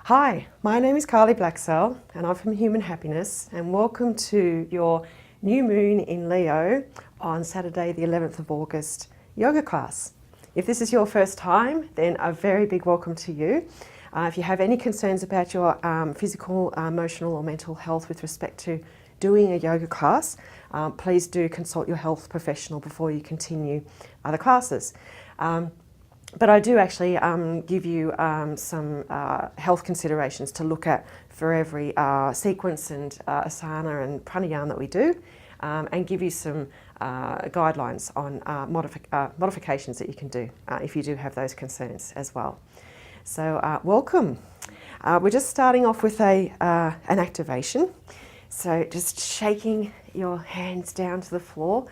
Hi, my name is Kylie Blacksell and I'm from Human Happiness, and welcome to your new moon in Leo on Saturday the 11th of August yoga class. If this is your first time, then a very big welcome to you. If you have any concerns about your physical, emotional or mental health with respect to doing a yoga class, please do consult your health professional before you continue other classes. But I do actually give you some health considerations to look at for every sequence and asana and pranayama that we do, and give you some guidelines on modifications that you can do if you do have those concerns as well. So welcome. We're just starting off with an activation. So just shaking your hands down to the floor.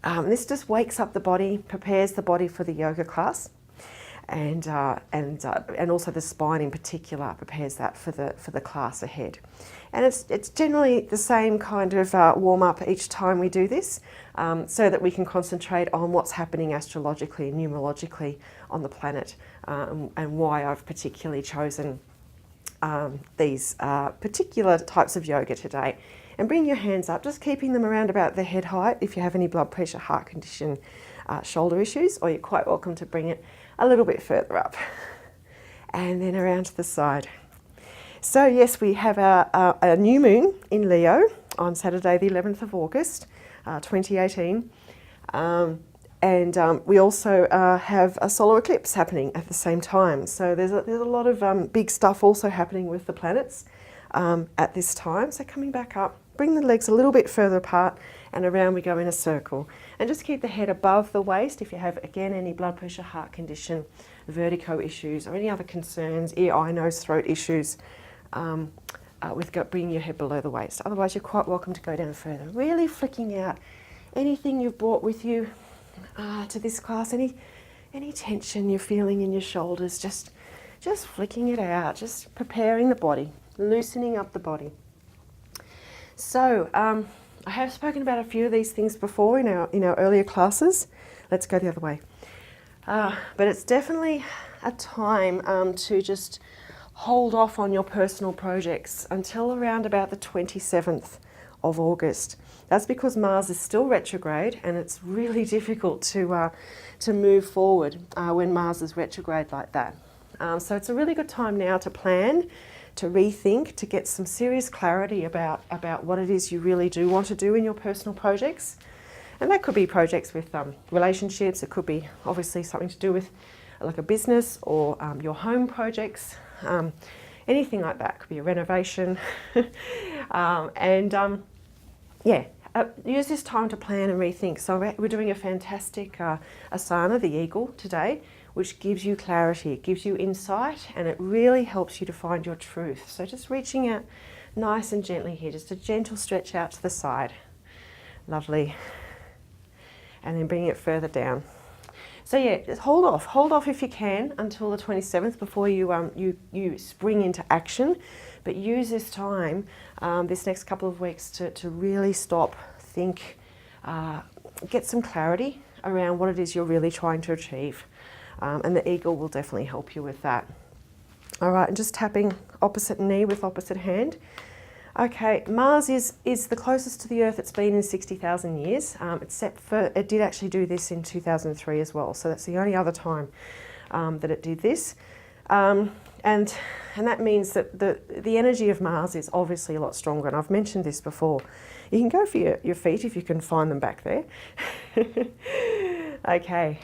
This just wakes up the body, prepares the body for the yoga class. And also the spine in particular prepares that for the class ahead. And it's generally the same kind of warm up each time we do this, so that we can concentrate on what's happening astrologically and numerologically on the planet, and why I've particularly chosen these particular types of yoga today. And bring your hands up, just keeping them around about the head height if you have any blood pressure, heart condition, shoulder issues, or you're quite welcome to bring it a little bit further up and then around to the side. So yes, we have a new moon in Leo on Saturday the 11th of August 2018, and we also have a solar eclipse happening at the same time. So there's a lot of big stuff also happening with the planets at this time. So coming back up, bring the legs a little bit further apart and around we go in a circle. And just keep the head above the waist if you have, again, any blood pressure, heart condition, vertigo issues or any other concerns, ear, eye, nose, throat issues, bringing your head below the waist. Otherwise, you're quite welcome to go down further. Really flicking out anything you've brought with you to this class, any tension you're feeling in your shoulders, just flicking it out, just preparing the body, loosening up the body. So, I have spoken about a few of these things before in our earlier classes. Let's go the other way. But it's definitely a time to just hold off on your personal projects until around about the 27th of August. That's because Mars is still retrograde, and it's really difficult to move forward when Mars is retrograde like that. So it's a really good time now to plan, to rethink, to get some serious clarity about what it is you really do want to do in your personal projects. And that could be projects with relationships, it could be obviously something to do with like a business or your home projects, anything like that. Could be a renovation. Use this time to plan and rethink. So we're doing a fantastic asana, the eagle, today, which gives you clarity, it gives you insight, and it really helps you to find your truth. So just reaching out nice and gently here, just a gentle stretch out to the side. Lovely. And then bring it further down. So yeah, just hold off if you can until the 27th before you spring into action. But use this time, this next couple of weeks to really stop, think, get some clarity around what it is you're really trying to achieve. And the eagle will definitely help you with that. All right, and just tapping opposite knee with opposite hand. Okay, Mars is the closest to the Earth it's been in 60,000 years, except for it did actually do this in 2003 as well. So that's the only other time that it did this. And that means that the energy of Mars is obviously a lot stronger. And I've mentioned this before. You can go for your feet if you can find them back there. Okay.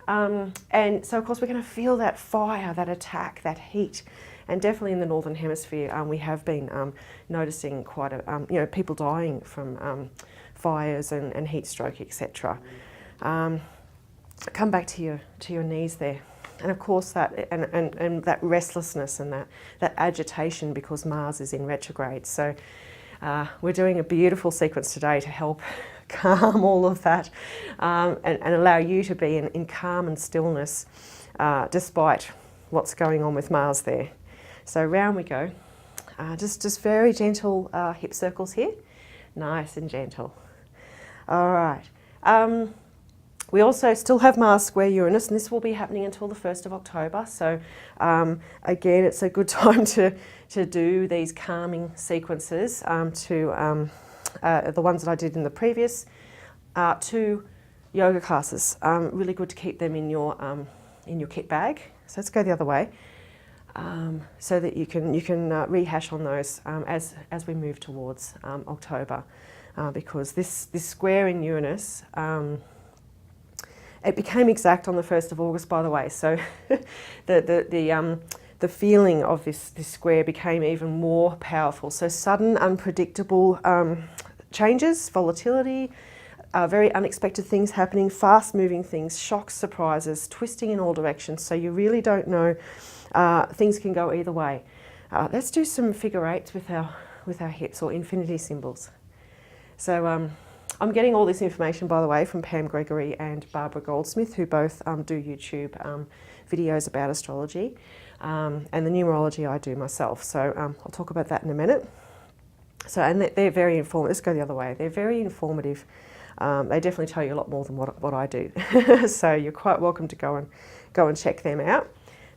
And so, of course, we're going to feel that fire, that attack, that heat. And definitely in the Northern Hemisphere, we have been noticing quite people dying from fires and heat stroke, etc. Come back to your knees there. And of course that and that restlessness and that agitation because Mars is in retrograde. So we're doing a beautiful sequence today to help calm all of that and allow you to be in calm and stillness despite what's going on with Mars there. So round we go. Just very gentle hip circles here. Nice and gentle. All right. We also still have Mars square Uranus, and this will be happening until the 1st of October. So again, it's a good time to do these calming sequences, the ones that I did in the previous 2 yoga classes. Really good to keep them in your kit bag. So let's go the other way, so that you can rehash on those as we move towards October, because this square in Uranus. It became exact on the 1st of August, by the way. So the feeling of this square became even more powerful. So sudden, unpredictable changes, volatility, very unexpected things happening, fast-moving things, shocks, surprises, twisting in all directions. So you really don't know. Things can go either way. Let's do some figure eights with our hips, or infinity symbols. So I'm getting all this information, by the way, from Pam Gregory and Barbara Goldsmith, who both do YouTube videos about astrology, and the numerology I do myself. So I'll talk about that in a minute. So, and they're very informative. Let's go the other way. They're very informative. They definitely tell you a lot more than what I do. So you're quite welcome to go and check them out.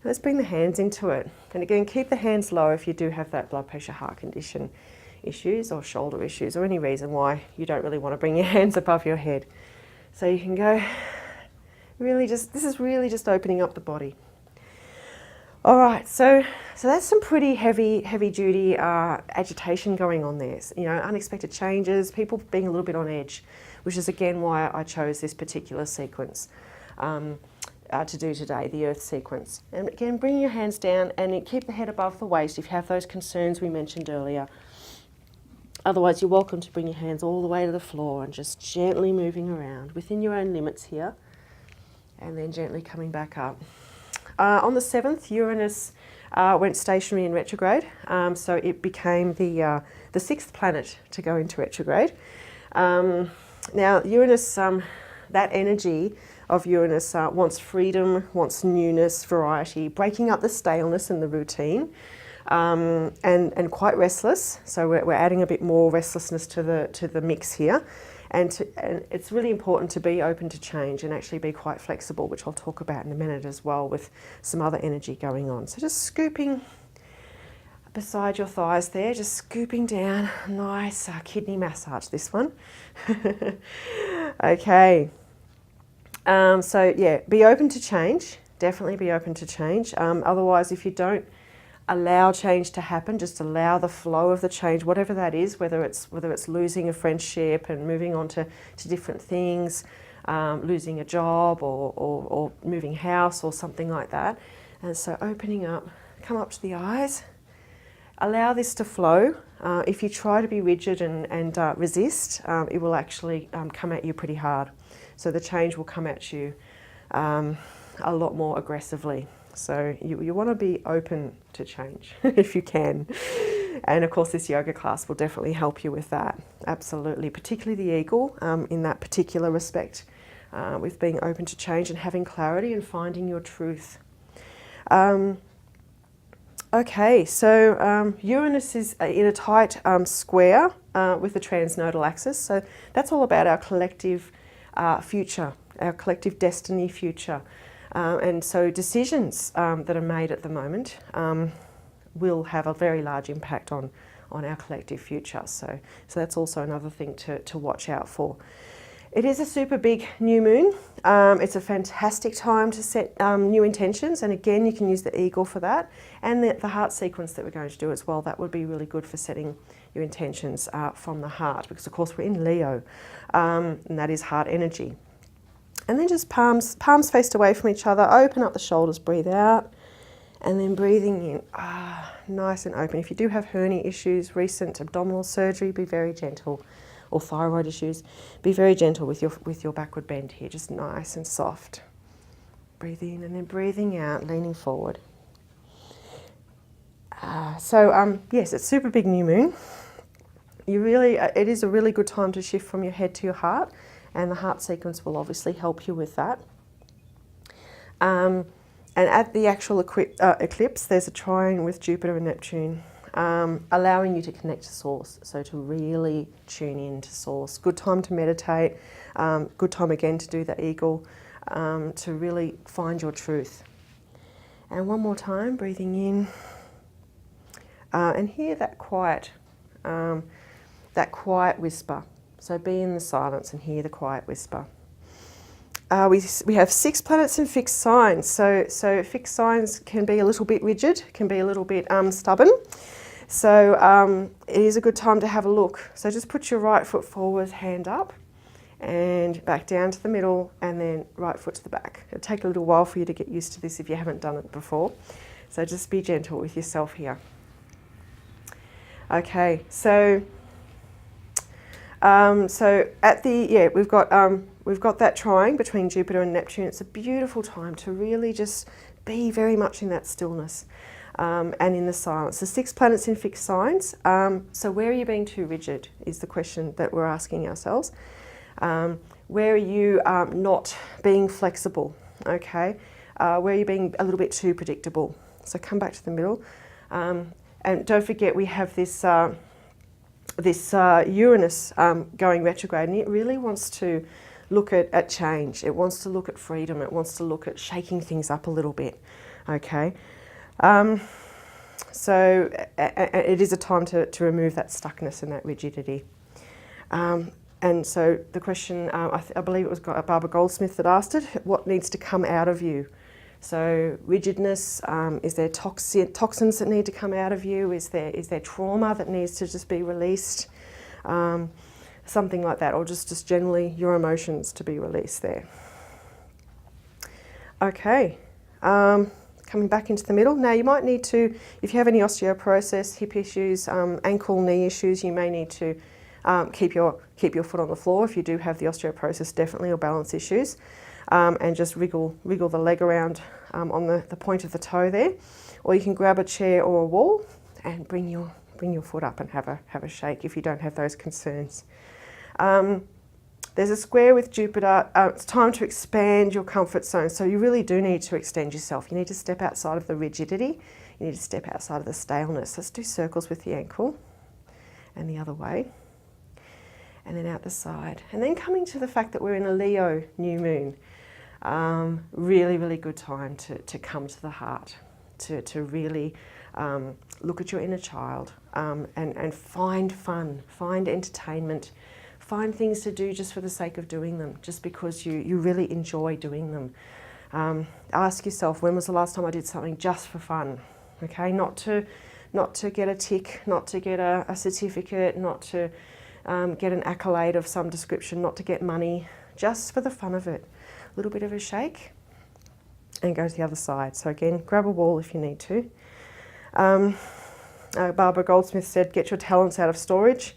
Let's bring the hands into it. And again, keep the hands low if you do have that blood pressure, heart condition issues, or shoulder issues, or any reason why you don't really want to bring your hands above your head. So you can go, this is really just opening up the body. All right, so that's some pretty heavy duty agitation going on there. You know, unexpected changes, people being a little bit on edge, which is again why I chose this particular sequence to do today, the Earth sequence. And again, bring your hands down and keep the head above the waist if you have those concerns we mentioned earlier. Otherwise, you're welcome to bring your hands all the way to the floor and just gently moving around within your own limits here, and then gently coming back up. On the 7th, Uranus went stationary in retrograde, so it became the 6th planet to go into retrograde. Now, Uranus, that energy of Uranus wants freedom, wants newness, variety, breaking up the staleness and the routine. And quite restless, so we're adding a bit more restlessness to the mix here, and it's really important to be open to change and actually be quite flexible, which I'll talk about in a minute as well, with some other energy going on. So just scooping beside your thighs there, just scooping down, nice kidney massage this one. Okay, so yeah, be open to change, definitely be open to change. Otherwise, if you don't allow change to happen, just allow the flow of the change, whatever that is, whether it's losing a friendship and moving on to different things, losing a job or moving house or something like that. And so opening up, come up to the eyes, allow this to flow. If you try to be rigid and resist, it will actually come at you pretty hard. So the change will come at you a lot more aggressively. So you want to be open to change if you can. And of course this yoga class will definitely help you with that. Absolutely, particularly the eagle in that particular respect, with being open to change and having clarity and finding your truth. Okay, so Uranus is in a tight square with the transnodal axis. So that's all about our collective future, our collective destiny future. And so decisions that are made at the moment will have a very large impact on our collective future. So that's also another thing to watch out for. It is a super big new moon. It's a fantastic time to set new intentions, and again you can use the eagle for that, and the heart sequence that we're going to do as well. That would be really good for setting your intentions from the heart, because of course we're in Leo, and that is heart energy. And then just palms faced away from each other, open up the shoulders, breathe out, and then breathing in, nice and open. If you do have hernia issues, recent abdominal surgery, be very gentle, or thyroid issues, be very gentle with your backward bend here, just nice and soft. Breathe in and then breathing out, leaning forward. Yes, it's super big new moon. It is a really good time to shift from your head to your heart, and the heart sequence will obviously help you with that. And at the actual eclipse, there's a trine with Jupiter and Neptune. allowing you to connect to source, so to really tune in to source. Good time to meditate, good time again to do the eagle, to really find your truth. And one more time, breathing in, and hear that quiet whisper. So be in the silence and hear the quiet whisper. We have 6 planets in fixed signs, so fixed signs can be a little bit rigid, can be a little bit stubborn. So it is a good time to have a look. So just put your right foot forward, hand up, and back down to the middle, and then right foot to the back. It'll take a little while for you to get used to this if you haven't done it before. So just be gentle with yourself here. Okay, so at the we've got that trine between Jupiter and Neptune. It's a beautiful time to really just be very much in that stillness and in the silence. The 6 planets in fixed signs. So where are you being too rigid is the question that we're asking ourselves. Where are you not being flexible? Okay, where are you being a little bit too predictable? So come back to the middle, and don't forget we have this Uranus going retrograde, and it really wants to look at change. It wants to look at freedom. It wants to look at shaking things up a little bit. Okay, so it is a time to remove that stuckness and that rigidity. And so the question, I believe it was Barbara Goldsmith that asked it, what needs to come out of you? So rigidness, is there toxins that need to come out of you? Is there trauma that needs to just be released? Something like that, or just generally your emotions to be released there. Okay, coming back into the middle. Now you might need to, if you have any osteoporosis, hip issues, ankle, knee issues, you may need to keep your foot on the floor if you do have the osteoporosis, definitely, or balance issues, and just wriggle the leg around on the point of the toe there, or you can grab a chair or a wall and bring your foot up and have a shake if you don't have those concerns. There's a square with Jupiter. It's time to expand your comfort zone, so you really do need to extend yourself. You need to step outside of the rigidity. You need to step outside of the staleness. Let's do circles with the ankle and the other way. And then out the side. And then coming to the fact that we're in a Leo new moon. Really, really good time to come to the heart, to really look at your inner child and find fun, find entertainment, find things to do just for the sake of doing them, just because you really enjoy doing them. Ask yourself, when was the last time I did something just for fun? Okay, not to get a tick, not to get a certificate, not to get an accolade of some description, not to get money, just for the fun of it. A little bit of a shake and go to the other side. So again, grab a wall if you need to. Barbara Goldsmith said, get your talents out of storage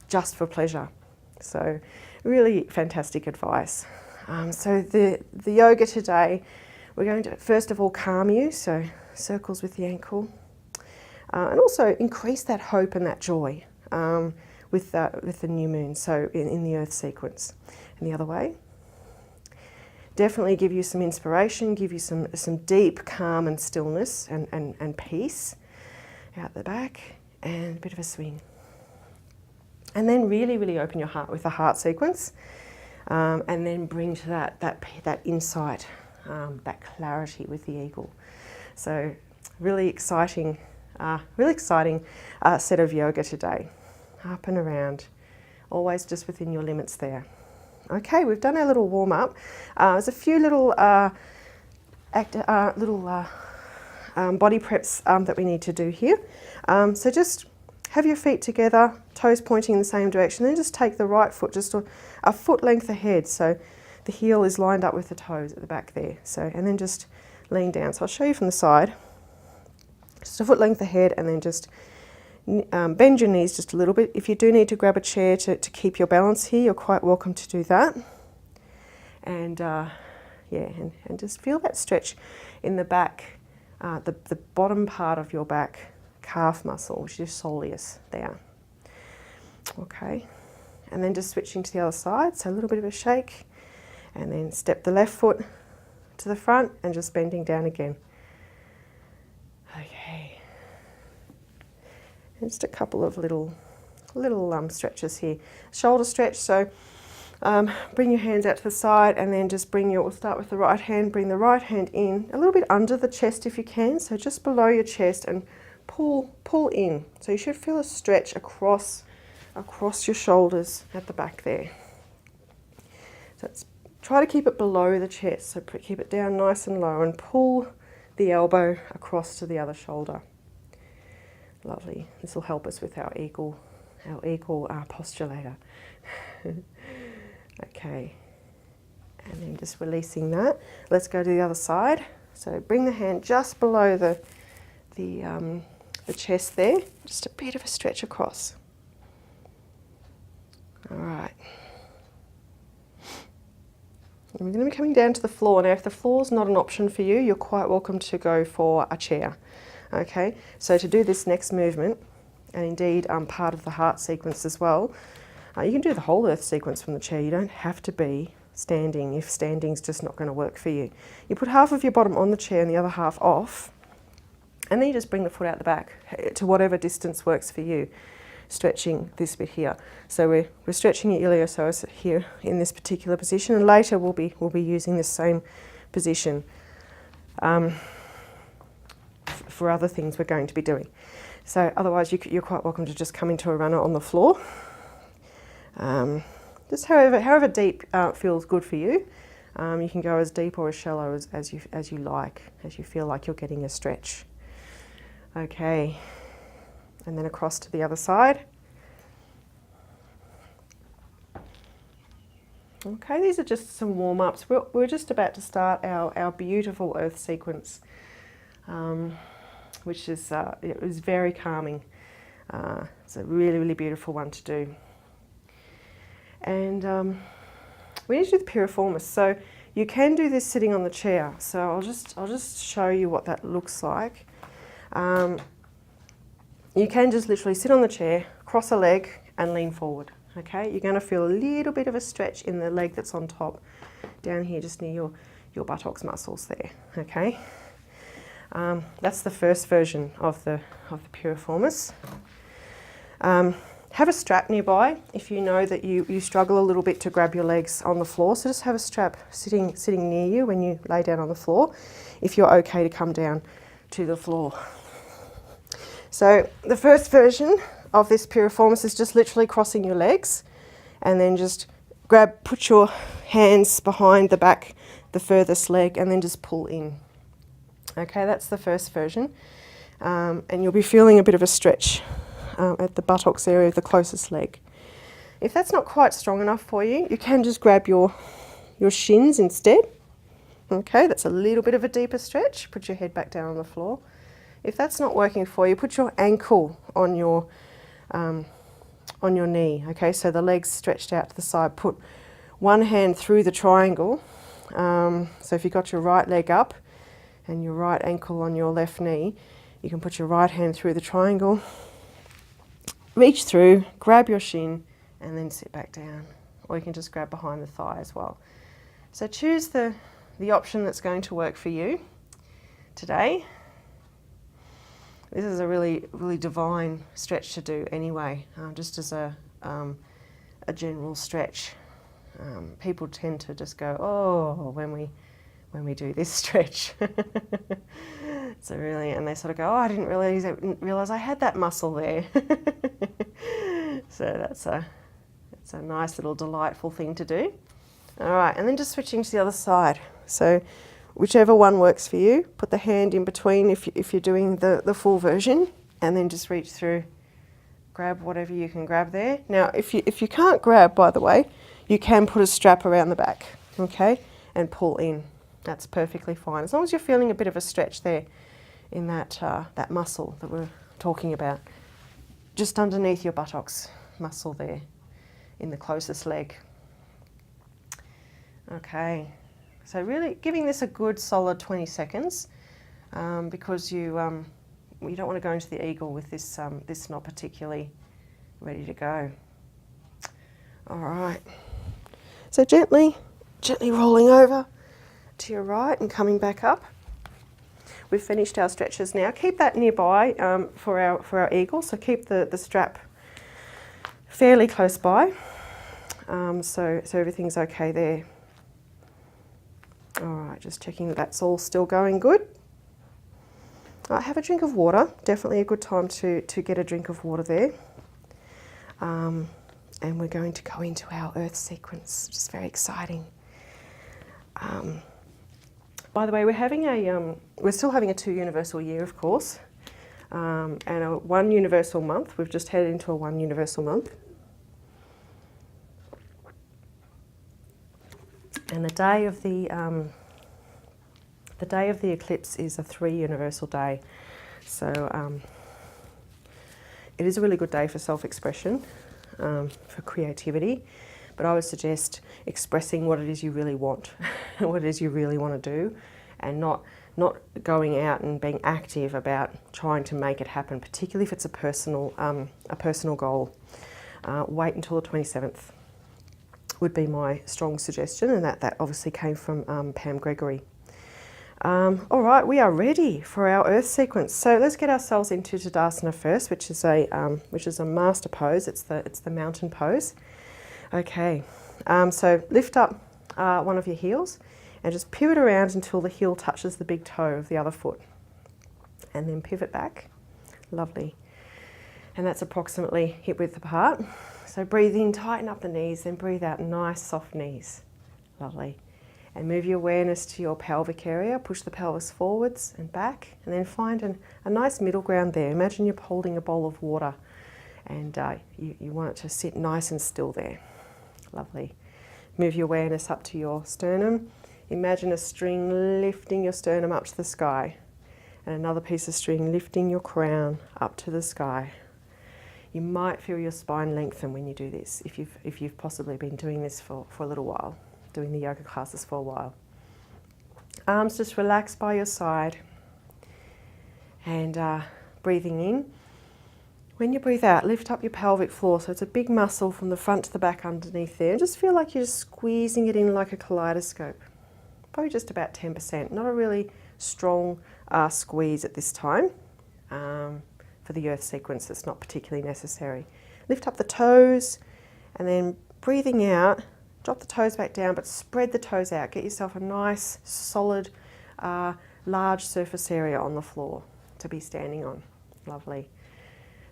just for pleasure. So really fantastic advice. So the yoga today, we're going to first of all calm you, so circles with the ankle, and also increase that hope and that joy with the new moon, so in the earth sequence. And the other way. Definitely give you some inspiration, give you some deep calm and stillness and peace out the back, and a bit of a swing. And then really, really open your heart with the heart sequence, and then bring to that insight, that clarity with the eagle. So really exciting set of yoga today. Up and around, always just within your limits there. Okay, we've done our little warm up. There's a few little body preps that we need to do here. So just have your feet together, toes pointing in the same direction, then just take the right foot just a foot length ahead, so the heel is lined up with the toes at the back there. So, and then just lean down. So I'll show you from the side. Just a foot length ahead, and then just bend your knees just a little bit. If you do need to grab a chair to keep your balance here, you're quite welcome to do that. And and just feel that stretch in the back, the bottom part of your back calf muscle, which is soleus there. Okay, and then just switching to the other side, so a little bit of a shake, and then step the left foot to the front and just bending down again. Okay. And just a couple of little stretches here. Shoulder stretch, so bring your hands out to the side and then just we'll start with the right hand, bring the right hand in a little bit under the chest if you can, so just below your chest, and pull in. So you should feel a stretch across your shoulders at the back there. So try to keep it below the chest, so keep it down nice and low and pull the elbow across to the other shoulder. Lovely. This will help us with our eagle postulator. Okay, and then just releasing that. Let's go to the other side. So bring the hand just below the chest there, just a bit of a stretch across. All right. And we're going to be coming down to the floor. Now, if the floor is not an option for you, you're quite welcome to go for a chair. Okay, so to do this next movement, and indeed part of the heart sequence as well, you can do the whole earth sequence from the chair. You don't have to be standing if standing's just not going to work for you. You put half of your bottom on the chair and the other half off, and then you just bring the foot out the back to whatever distance works for you, stretching this bit here. So we're stretching your iliopsoas here in this particular position, and later we'll be using this same position for other things we're going to be doing. So otherwise you're quite welcome to just come into a runner on the floor. Just however deep feels good for you. You can go as deep or as shallow as you like, as you feel like you're getting a stretch. Okay, and then across to the other side. Okay, these are just some warm-ups. We're just about to start our beautiful earth sequence, which is it was very calming. It's a really, really beautiful one to do. And we need to do the piriformis. So you can do this sitting on the chair. So I'll just show you what that looks like. You can just literally sit on the chair, cross a leg and lean forward. Okay, you're going to feel a little bit of a stretch in the leg that's on top, down here just near your buttocks muscles there. Okay, that's the first version of the piriformis. Have a strap nearby if you know that you struggle a little bit to grab your legs on the floor. So just have a strap sitting near you when you lay down on the floor, if you're okay to come down to the floor. So the first version of this piriformis is just literally crossing your legs, and then just put your hands behind the back, the furthest leg, and then just pull in. Okay, that's the first version, and you'll be feeling a bit of a stretch at the buttocks area of the closest leg. If that's not quite strong enough for you, you can just grab your shins instead. Okay, that's a little bit of a deeper stretch. Put your head back down on the floor. If that's not working for you, put your ankle on your knee. Okay, so the leg's stretched out to the side. Put one hand through the triangle. So if you've got your right leg up and your right ankle on your left knee, you can put your right hand through the triangle, reach through, grab your shin, and then sit back down. Or you can just grab behind the thigh as well. So choose the option that's going to work for you today. This is a really, really divine stretch to do anyway, just as a general stretch. People tend to just go, oh, when we do this stretch. So really, and they sort of go, oh, I didn't realize I had that muscle there. So that's a nice little delightful thing to do. All right, and then just switching to the other side. So whichever one works for you, put the hand in between if you're doing the full version, and then just reach through, grab whatever you can grab there. Now, if you can't grab, by the way, you can put a strap around the back, okay, and pull in. That's perfectly fine, as long as you're feeling a bit of a stretch there in that muscle that we're talking about, just underneath your buttocks muscle there in the closest leg. Okay. So really giving this a good solid 20 seconds because you don't want to go into the eagle with this not particularly ready to go. All right. So gently rolling over to your right and coming back up. we've finished our stretches now. Keep that nearby for our eagle, so keep the strap fairly close by, so everything's okay there. All right, just checking that that's all still going good. Have a drink of water, definitely a good time to get a drink of water there. And we're going to go into our Earth sequence, which is very exciting. By the way, we're still having a 2 universal year, of course, and a 1 universal month. We've just headed into a 1 universal month. And the day of the eclipse is a 3 universal day. So it is a really good day for self-expression, for creativity, but I would suggest expressing what it is you really want, what it is you really want to do, and not going out and being active about trying to make it happen, particularly if it's a personal goal. Wait until the 27th would be my strong suggestion, and that obviously came from Pam Gregory. All right, we are ready for our Earth sequence. So let's get ourselves into Tadasana first, which is a master pose. It's the mountain pose. Okay, so lift up one of your heels and just pivot around until the heel touches the big toe of the other foot, and then pivot back. Lovely. And that's approximately hip width apart. So breathe in, tighten up the knees, then breathe out, nice soft knees. Lovely. And move your awareness to your pelvic area, push the pelvis forwards and back, and then find a nice middle ground there. Imagine you're holding a bowl of water, and you want it to sit nice and still there. Lovely. Move your awareness up to your sternum. Imagine a string lifting your sternum up to the sky, and another piece of string lifting your crown up to the sky. You might feel your spine lengthen when you do this, if you've possibly been doing this for a little while, doing the yoga classes for a while. Arms just relax by your side, and breathing in. When you breathe out, lift up your pelvic floor, so it's a big muscle from the front to the back underneath there, and just feel like you're squeezing it in like a kaleidoscope. Probably just about 10%, not a really strong squeeze at this time. For the Earth sequence, that's not particularly necessary. Lift up the toes, and then breathing out, drop the toes back down, but spread the toes out. Get yourself a nice, solid, large surface area on the floor to be standing on. Lovely.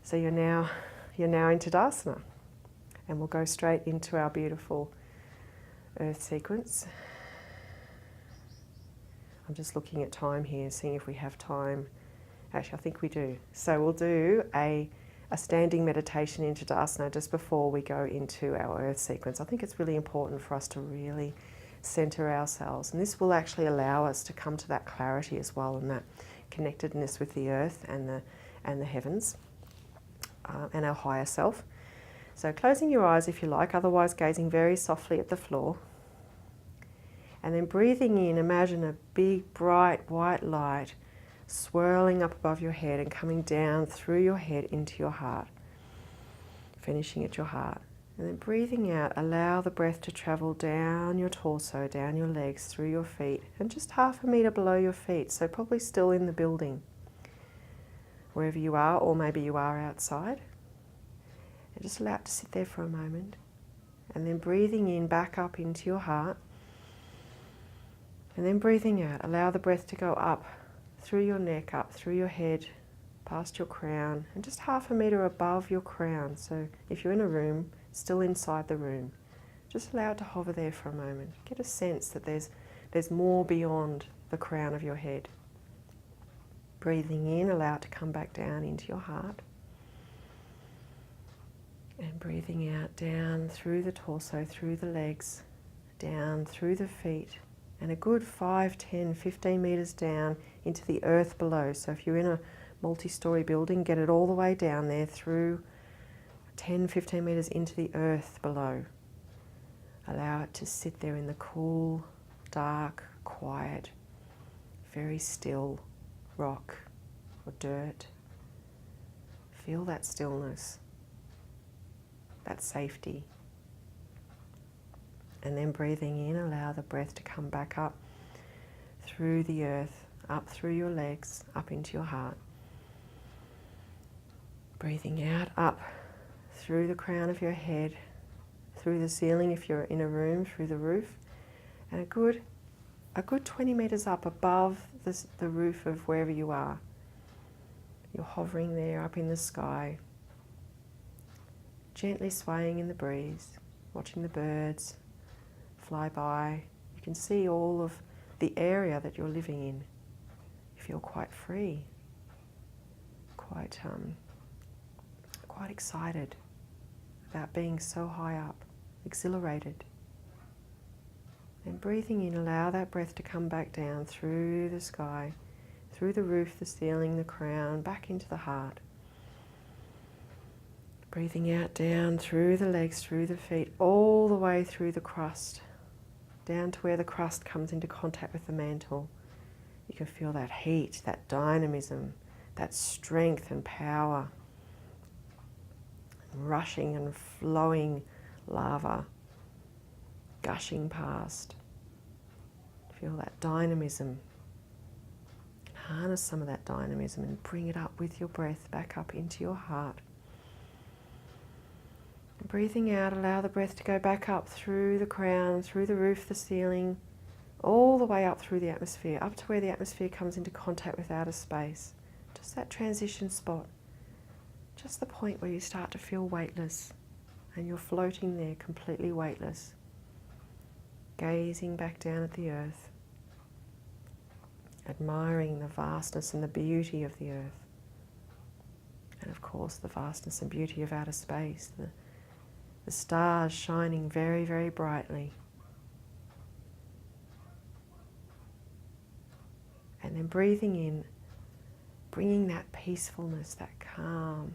So you're now in Tadasana, and we'll go straight into our beautiful Earth sequence. I'm just looking at time here, seeing if we have time. Actually, I think we do. So we'll do a standing meditation in Tadasana just before we go into our Earth sequence. I think it's really important for us to really center ourselves, and this will actually allow us to come to that clarity as well, and that connectedness with the Earth and the heavens, and our higher self. So closing your eyes if you like, otherwise gazing very softly at the floor. And then breathing in, imagine a big bright white light swirling up above your head and coming down through your head into your heart, finishing at your heart. And then breathing out, allow the breath to travel down your torso, down your legs, through your feet, and just 1/2 meter below your feet, so probably still in the building, wherever you are, or maybe you are outside. And just allow it to sit there for a moment. And then breathing in, back up into your heart. And then breathing out, allow the breath to go up through your neck, up through your head, past your crown, and just 1/2 meter above your crown. So if you're in a room, still inside the room, just allow it to hover there for a moment. Get a sense that there's more beyond the crown of your head. Breathing in, allow it to come back down into your heart. And breathing out, down through the torso, through the legs, down through the feet, and a good 5, 10, 15 meters down into the earth below. So if you're in a multi-story building, get it all the way down there through 10, 15 meters into the earth below. Allow it to sit there in the cool, dark, quiet, very still rock or dirt. Feel that stillness, that safety. And then breathing in, allow the breath to come back up through the earth, up through your legs, up into your heart. Breathing out, up through the crown of your head, through the ceiling if you're in a room, through the roof, and a good 20 meters up above the roof of wherever you are. You're hovering there up in the sky, gently swaying in the breeze, watching the birds fly by. You can see all of the area that you're living in. You feel quite free, quite excited about being so high up, exhilarated. And breathing in, allow that breath to come back down through the sky, through the roof, the ceiling, the crown, back into the heart. Breathing out, down through the legs, through the feet, all the way through the crust, down to where the crust comes into contact with the mantle. You can feel that heat, that dynamism, that strength and power. Rushing and flowing lava, gushing past. Feel that dynamism. Harness some of that dynamism and bring it up with your breath back up into your heart. Breathing out, allow the breath to go back up through the crown, through the roof, the ceiling, all the way up through the atmosphere, up to where the atmosphere comes into contact with outer space. Just that transition spot. Just the point where you start to feel weightless and you're floating there completely weightless, gazing back down at the earth, admiring the vastness and the beauty of the earth, and of course the vastness and beauty of outer space, the stars shining very, very brightly. And then breathing in, bringing that peacefulness, that calm,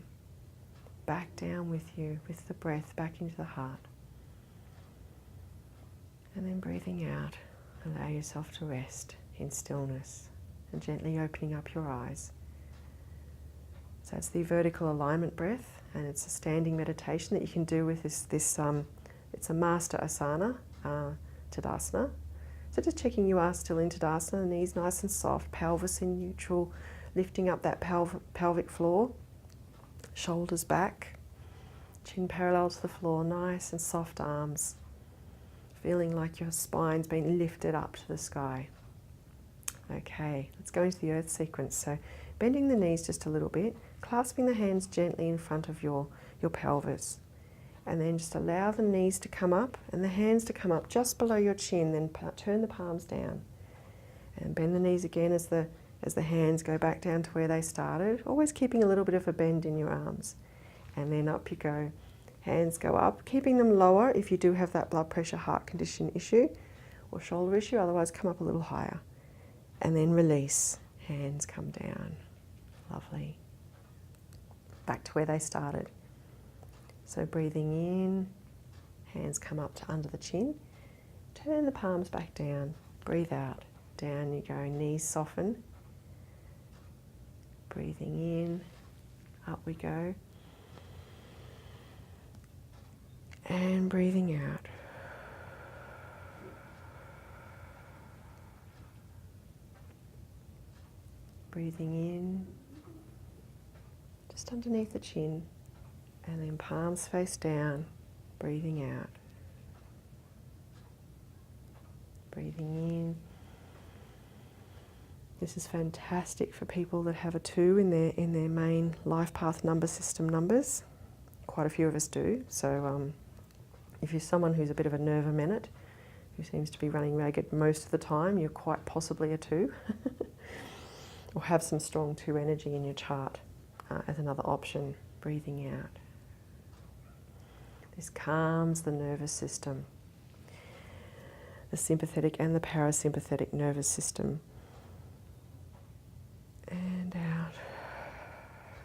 back down with you, with the breath back into the heart. And then breathing out, allow yourself to rest in stillness and gently opening up your eyes. So it's the vertical alignment breath, and it's a standing meditation that you can do with this it's a master asana, Tadasana. So just checking you are still in Tadasana, knees nice and soft, pelvis in neutral, lifting up that pelvic floor, shoulders back, chin parallel to the floor, nice and soft arms, feeling like your spine's been lifted up to the sky. Okay, let's go into the earth sequence. So bending the knees just a little bit, clasping the hands gently in front of your pelvis, and then just allow the knees to come up and the hands to come up just below your chin, then turn the palms down and bend the knees again as the hands go back down to where they started, always keeping a little bit of a bend in your arms. And then up you go. Hands go up, keeping them lower if you do have that blood pressure, heart condition issue or shoulder issue, otherwise come up a little higher. And then release, hands come down. Lovely. Back to where they started. So breathing in, hands come up to under the chin, turn the palms back down, breathe out, down you go, knees soften. Breathing in, up we go. And breathing out. Breathing in, just underneath the chin, and then palms face down, breathing out. Breathing in. This is fantastic for people that have a 2 in their main life path number system numbers. Quite a few of us do. So if you're someone who's a bit of a nerve-a-minute, who seems to be running ragged most of the time, you're quite possibly a 2. Or have some strong 2 energy in your chart as another option, breathing out. This calms the nervous system, the sympathetic and the parasympathetic nervous system. And out.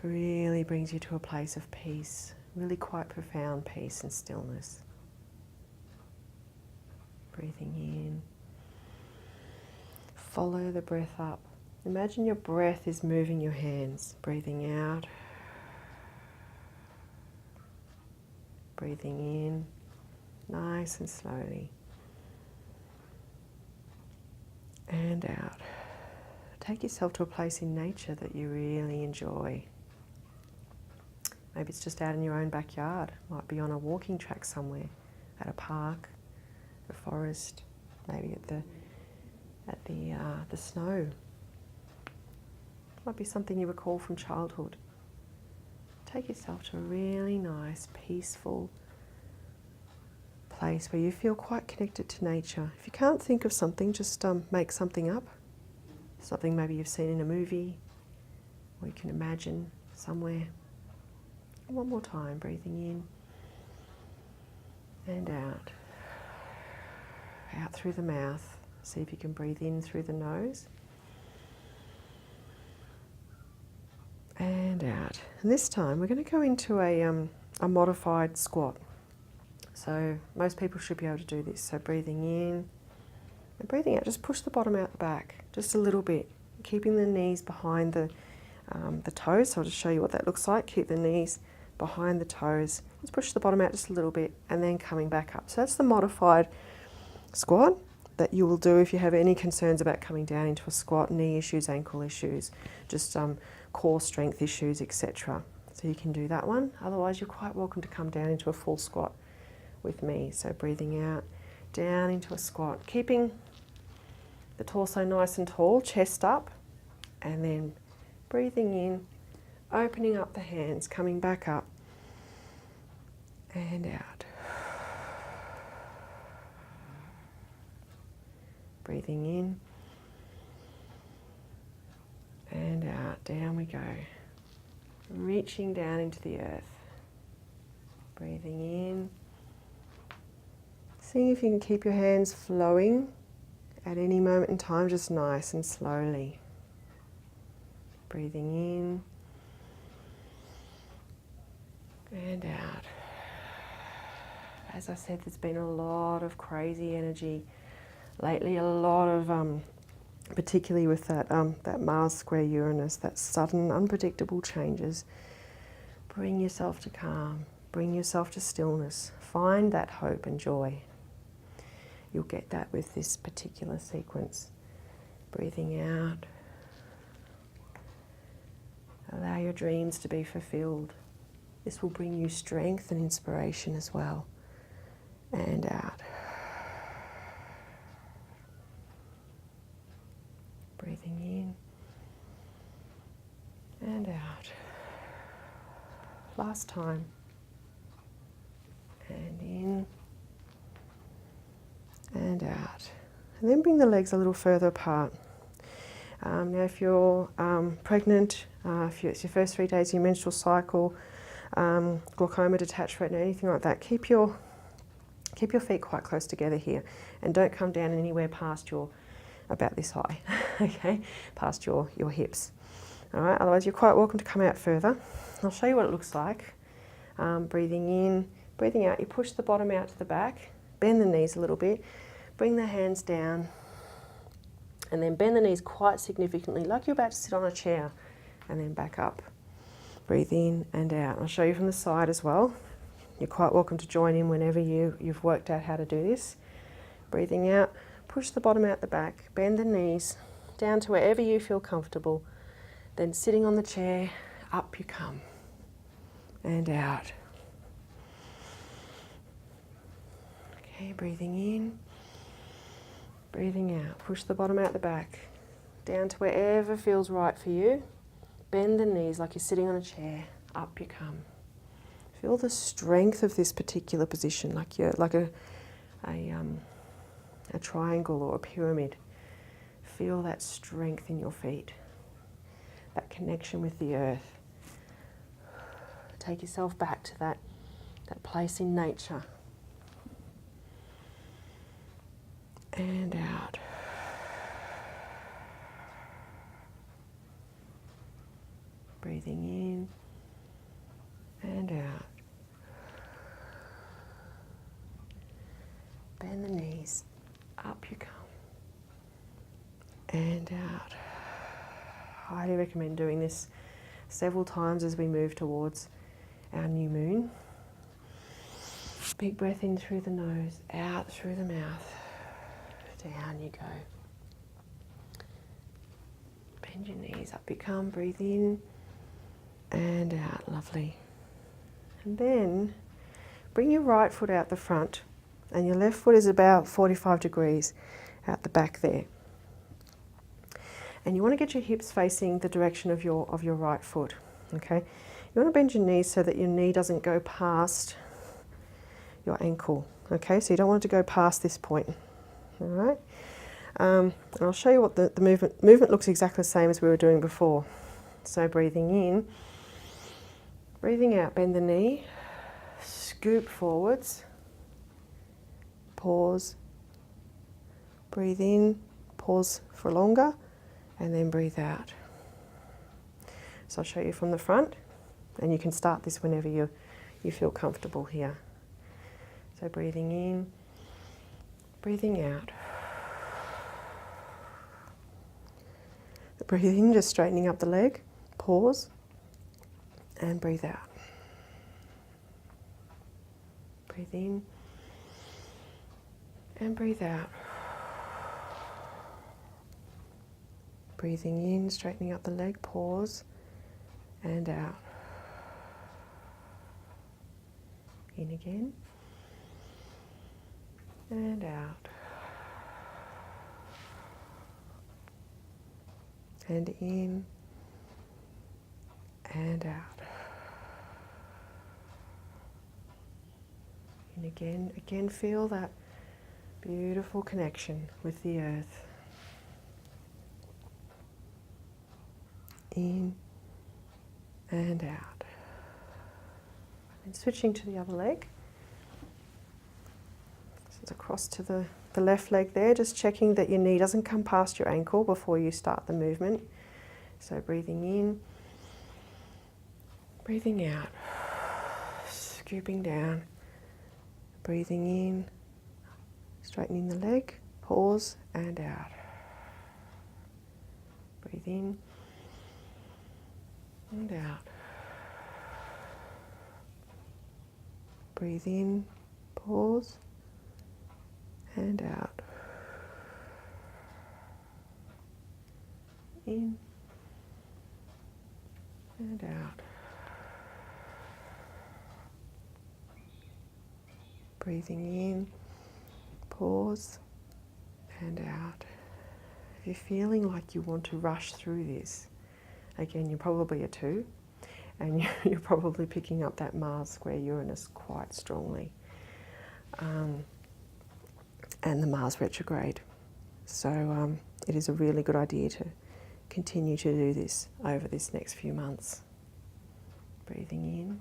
Really brings you to a place of peace, really quite profound peace and stillness. Breathing in. Follow the breath up. Imagine your breath is moving your hands. Breathing out. Breathing in, nice and slowly. And out. take yourself to a place in nature that you really enjoy. Maybe it's just out in your own backyard. Might be on a walking track somewhere, at a park, a forest, maybe at the snow. Might be something you recall from childhood. Take yourself to a really nice, peaceful place where you feel quite connected to nature. If you can't think of something, just make something up. Something maybe you've seen in a movie, or you can imagine somewhere. One more time, breathing in and out. Out through the mouth. See if you can breathe in through the nose. And out. And this time we're going to go into a modified squat. So most people should be able to do this. So breathing in and breathing out. Just push the bottom out the back, just a little bit. Keeping the knees behind the toes. So I'll just show you what that looks like. Keep the knees behind the toes. Just push the bottom out just a little bit and then coming back up. So that's the modified squat that you will do if you have any concerns about coming down into a squat, knee issues, ankle issues, just core strength issues, etc. So you can do that one. Otherwise, you're quite welcome to come down into a full squat with me. So breathing out, down into a squat, keeping the torso nice and tall, chest up, and then breathing in, opening up the hands, coming back up and out. Breathing in and out, down we go. Reaching down into the earth. Breathing in. Seeing if you can keep your hands flowing at any moment in time, just nice and slowly. Breathing in and out. As I said, there's been a lot of crazy energy lately, a lot of, particularly with that Mars square Uranus, that sudden, unpredictable changes. Bring yourself to calm, bring yourself to stillness. Find that hope and joy. You'll get that with this particular sequence. Breathing out. Allow your dreams to be fulfilled. This will bring you strength and inspiration as well. And out. Breathing in and out. Last time. And in and out. And then bring the legs a little further apart. Now if you're pregnant, if it's your first 3 days of your menstrual cycle, glaucoma, detached retina, anything like that, keep your feet quite close together here and don't come down anywhere past about this high, okay, past your hips. All right, otherwise you're quite welcome to come out further. I'll show you what it looks like. Breathing in, breathing out, you push the bottom out to the back, bend the knees a little bit, bring the hands down, and then bend the knees quite significantly, like you're about to sit on a chair, and then back up. Breathe in and out. I'll show you from the side as well. You're quite welcome to join in whenever you've worked out how to do this. Breathing out, push the bottom out the back, bend the knees down to wherever you feel comfortable. Then sitting on the chair, up you come and out. Okay, breathing in, breathing out. Push the bottom out the back, down to wherever feels right for you. Bend the knees like you're sitting on a chair, up you come. Feel the strength of this particular position, like a triangle or a pyramid. Feel that strength in your feet, that connection with the earth. Take yourself back to that place in nature. And out. Breathing in and out. Bend the knees, up you come, and out. Highly recommend doing this several times as we move towards our new moon. Big breath in through the nose, out through the mouth. Down you go. Bend your knees, up you come, breathe in and out, lovely. And then bring your right foot out the front and your left foot is about 45 degrees out the back there. And you want to get your hips facing the direction of your right foot, okay? You want to bend your knees so that your knee doesn't go past your ankle, okay? So you don't want it to go past this point, all right? And I'll show you what the movement looks exactly the same as we were doing before. So breathing in, breathing out, bend the knee, scoop forwards, pause, breathe in, pause for longer, and then breathe out. So I'll show you from the front, and you can start this whenever you feel comfortable here. So breathing in, breathing out. Breathe in, just straightening up the leg, pause, and breathe out. Breathe in, and breathe out. Breathing in, straightening up the leg, pause, and out. In again, and out. And in, and out. And again feel that beautiful connection with the earth. In and out. And switching to the other leg. So it's across to the left leg there, just checking that your knee doesn't come past your ankle before you start the movement. So breathing in, breathing out, scooping down, breathing in, straightening the leg, pause and out. Breathe in and out. Breathe in, pause and out. In and out. Breathing in, pause and out. If you're feeling like you want to rush through this, again, you're probably a 2, and you're probably picking up that Mars square Uranus quite strongly. And the Mars retrograde. So it is a really good idea to continue to do this over this next few months. Breathing in.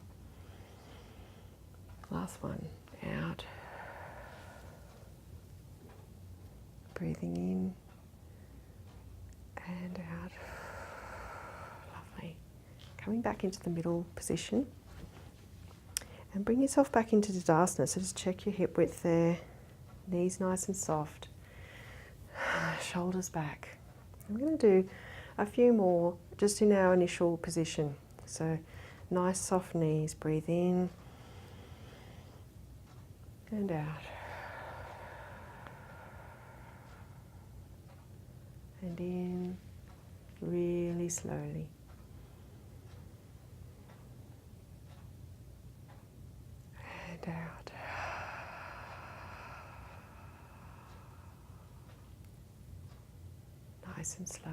Last one. Out. Breathing in and out. Lovely. Coming back into the middle position. And bring yourself back into Tadasana. So just check your hip width there. Knees nice and soft. Shoulders back. I'm going to do a few more just in our initial position. So nice soft knees. Breathe in and out. And in really slowly. And out. Nice and slow.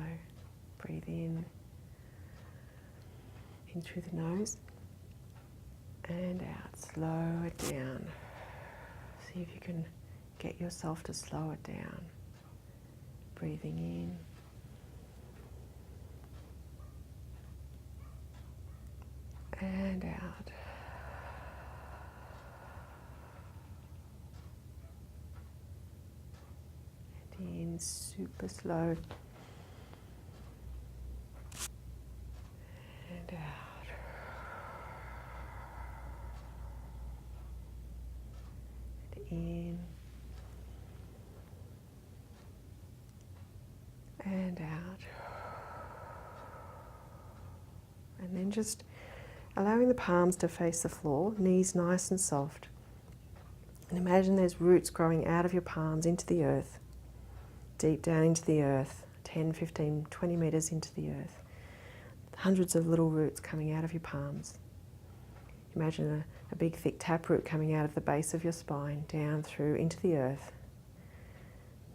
Breathe in through the nose and out. Slow it down. See if you can get yourself to slow it down. Breathing in and out. And in super slow. And out. And in. And out. And then just allowing the palms to face the floor, knees nice and soft. And imagine there's roots growing out of your palms into the earth, deep down into the earth, 10, 15, 20 metres into the earth. Hundreds of little roots coming out of your palms. Imagine a big thick taproot coming out of the base of your spine, down through into the earth.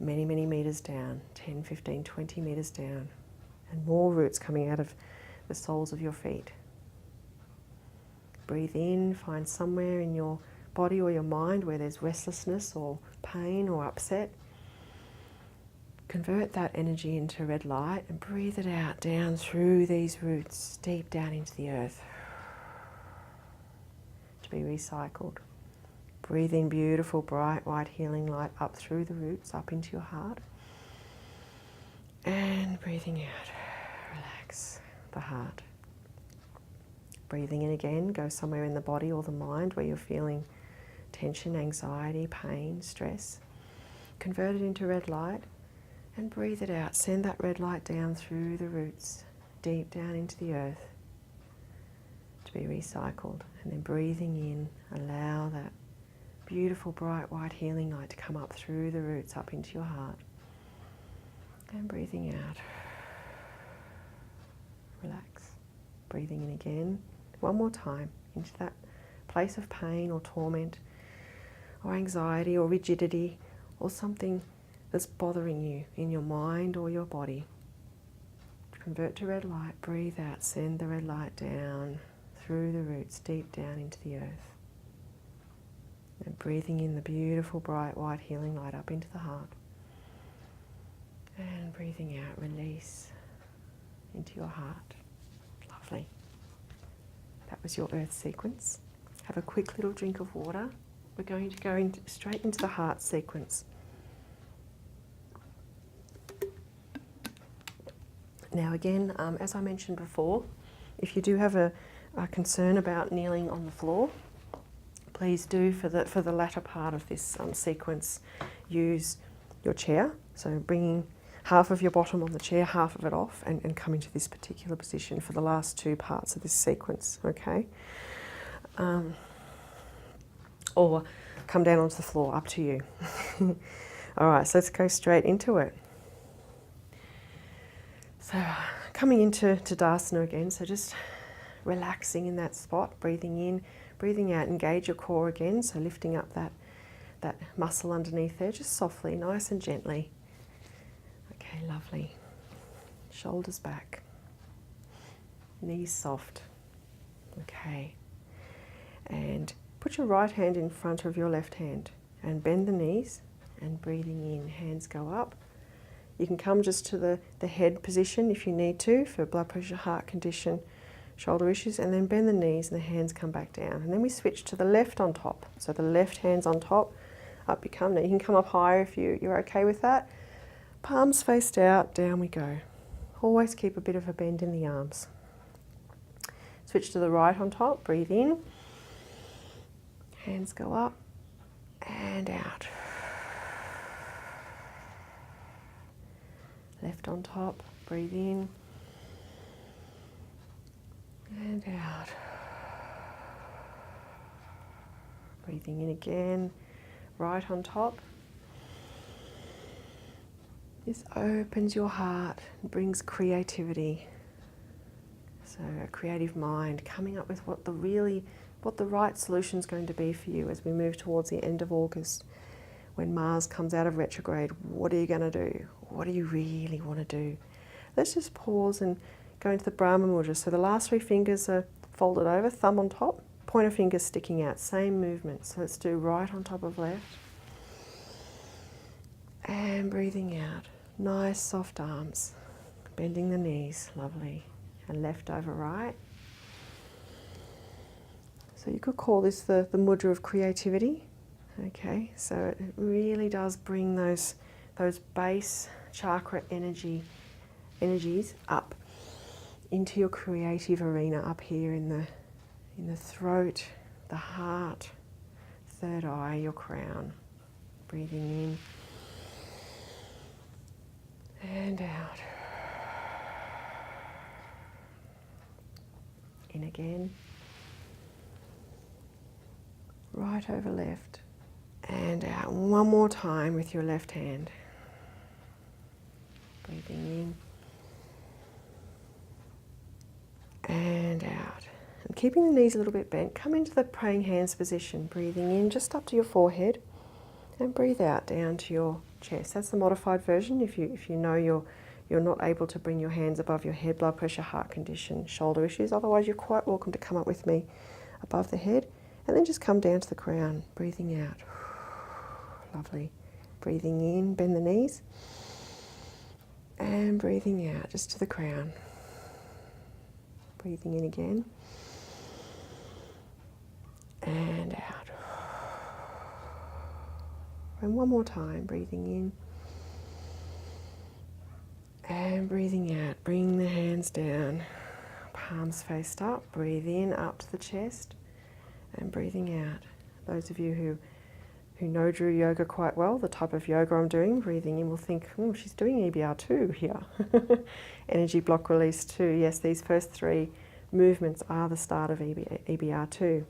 Many, many metres down, 10, 15, 20 metres down. And more roots coming out of the soles of your feet. Breathe in, find somewhere in your body or your mind where there's restlessness or pain or upset. Convert that energy into red light and breathe it out down through these roots, deep down into the earth, to be recycled. Breathe in beautiful, bright, white healing light up through the roots, up into your heart. And breathing out, relax the heart. Breathing in again, go somewhere in the body or the mind where you're feeling tension, anxiety, pain, stress. Convert it into red light and breathe it out. Send that red light down through the roots, deep down into the earth, to be recycled. And then breathing in, allow that beautiful, bright, white healing light to come up through the roots, up into your heart. And breathing out, relax. Breathing in again, one more time, into that place of pain or torment or anxiety or rigidity or something that's bothering you in your mind or your body. Convert to red light, breathe out, send the red light down through the roots, deep down into the earth. And breathing in the beautiful, bright, white healing light up into the heart. And breathing out, release into your heart. Lovely. That was your earth sequence. Have a quick little drink of water. We're going to go straight into the heart sequence. Now again, as I mentioned before, if you do have a concern about kneeling on the floor, please do for the latter part of this sequence use your chair. So bringing half of your bottom on the chair, half of it off, and come into this particular position for the last two parts of this sequence, okay? Or come down onto the floor, up to you. All right, so let's go straight into it. So coming into Tadasana again, so just relaxing in that spot, breathing in, breathing out, engage your core again, so lifting up that muscle underneath there, just softly, nice and gently. Okay, lovely. Shoulders back, knees soft. Okay, and put your right hand in front of your left hand and bend the knees, and breathing in, hands go up. You can come just to the head position if you need to for blood pressure, heart condition, shoulder issues, and then bend the knees and the hands come back down. And then we switch to the left on top. So the left hand's on top, up you come. Now you can come up higher if you're okay with that. Palms faced out, down we go. Always keep a bit of a bend in the arms. Switch to the right on top, breathe in. Hands go up and out. Left on top, breathe in and out. Breathing in again, right on top. This opens your heart and brings creativity. So a creative mind, coming up with what the right solution is going to be for you as we move towards the end of August. When Mars comes out of retrograde, what are you going to do? What do you really want to do? Let's just pause and go into the Brahma Mudra. So the last three fingers are folded over, thumb on top, pointer finger sticking out, same movement. So let's do right on top of left. And breathing out. Nice soft arms, bending the knees, lovely. And left over right. So you could call this the mudra of creativity. Okay, so it really does bring those base chakra energies up into your creative arena up here in the throat, the heart, third eye, your crown. Breathing in and out. In again. Right over left. And out one more time with your left hand. Breathing in and out. And keeping the knees a little bit bent, come into the praying hands position, breathing in just up to your forehead and breathe out down to your chest. That's the modified version. If you know you're not able to bring your hands above your head, blood pressure, heart condition, shoulder issues. Otherwise, you're quite welcome to come up with me above the head and then just come down to the crown, breathing out. Lovely. Breathing in, bend the knees and breathing out just to the crown. Breathing in again and out. And one more time, breathing in and breathing out. Bring the hands down, palms faced up. Breathe in up to the chest and breathing out. Those of you who know Drew Yoga quite well, the type of yoga I'm doing, breathing in will think, oh, she's doing EBR2 here. Energy block release 2. Yes, these first 3 movements are the start of EBR2.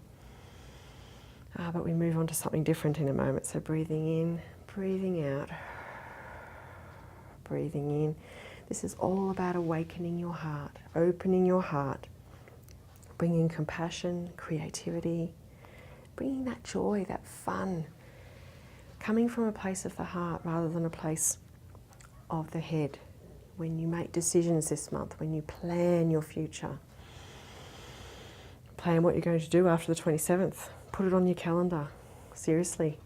But we move on to something different in a moment. So breathing in, breathing out, breathing in. This is all about awakening your heart, opening your heart, bringing compassion, creativity, bringing that joy, that fun, coming from a place of the heart rather than a place of the head. When you make decisions this month, when you plan your future, plan what you're going to do after the 27th. Put it on your calendar. Seriously.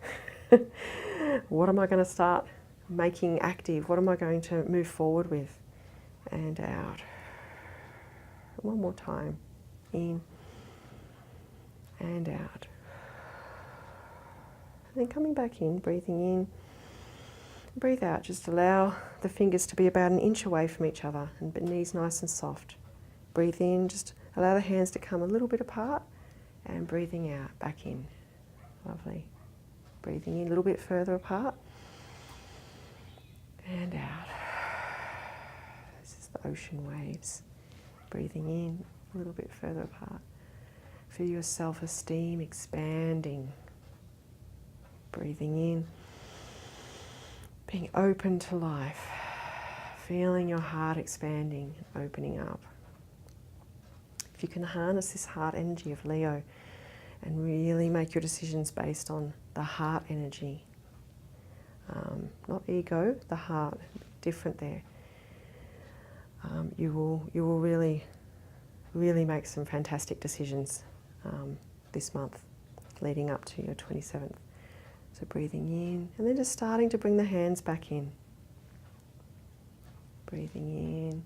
What am I going to start making active? What am I going to move forward with? And out. One more time. In and out. And then coming back in, breathing in. Breathe out. Just allow the fingers to be about an inch away from each other and knees nice and soft. Breathe in. Just allow the hands to come a little bit apart. And breathing out, back in. Lovely. Breathing in a little bit further apart. And out. This is the ocean waves. Breathing in a little bit further apart. Feel your self-esteem expanding. Breathing in. Being open to life. Feeling your heart expanding and opening up. You can harness this heart energy of Leo and really make your decisions based on the heart energy. Not ego, the heart, different there. You will really make some fantastic decisions this month leading up to your 27th. So breathing in and then just starting to bring the hands back in. Breathing in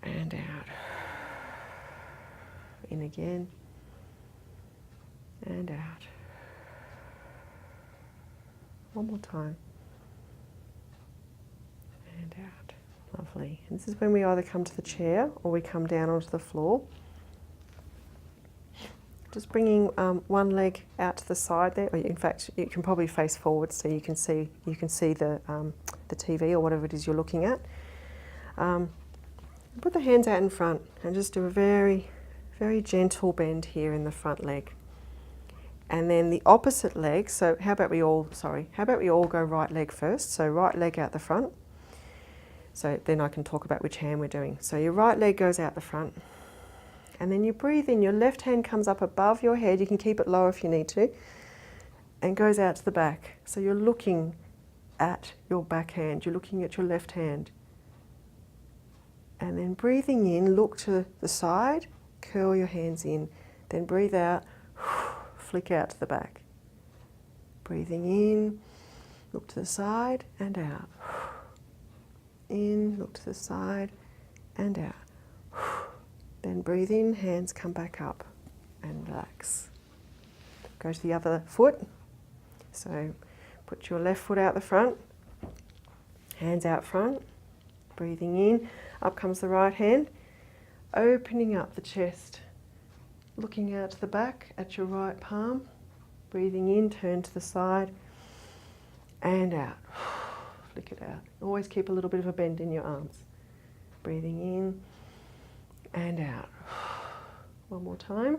and out. In again and out. One more time and out. Lovely. And this is when we either come to the chair or we come down onto the floor. Just bringing one leg out to the side there. Or in fact, you can probably face forward so you can see the TV or whatever it is you're looking at. Put the hands out in front and just do a very gentle bend here in the front leg. And then the opposite leg, so how about we all go right leg first. So right leg out the front. So then I can talk about which hand we're doing. So your right leg goes out the front. And then you breathe in, your left hand comes up above your head. You can keep it low if you need to. And goes out to the back. So you're looking at your back hand. You're looking at your left hand. And then breathing in, look to the side. Curl your hands in, then breathe out, flick out to the back. Breathing in, look to the side and out. In, look to the side and out. Then breathe in, hands come back up and relax. Go to the other foot. So put your left foot out the front, hands out front. Breathing in, up comes the right hand. Opening up the chest, looking out to the back at your right palm, breathing in, turn to the side and out, flick it out. Always keep a little bit of a bend in your arms. Breathing in and out. One more time,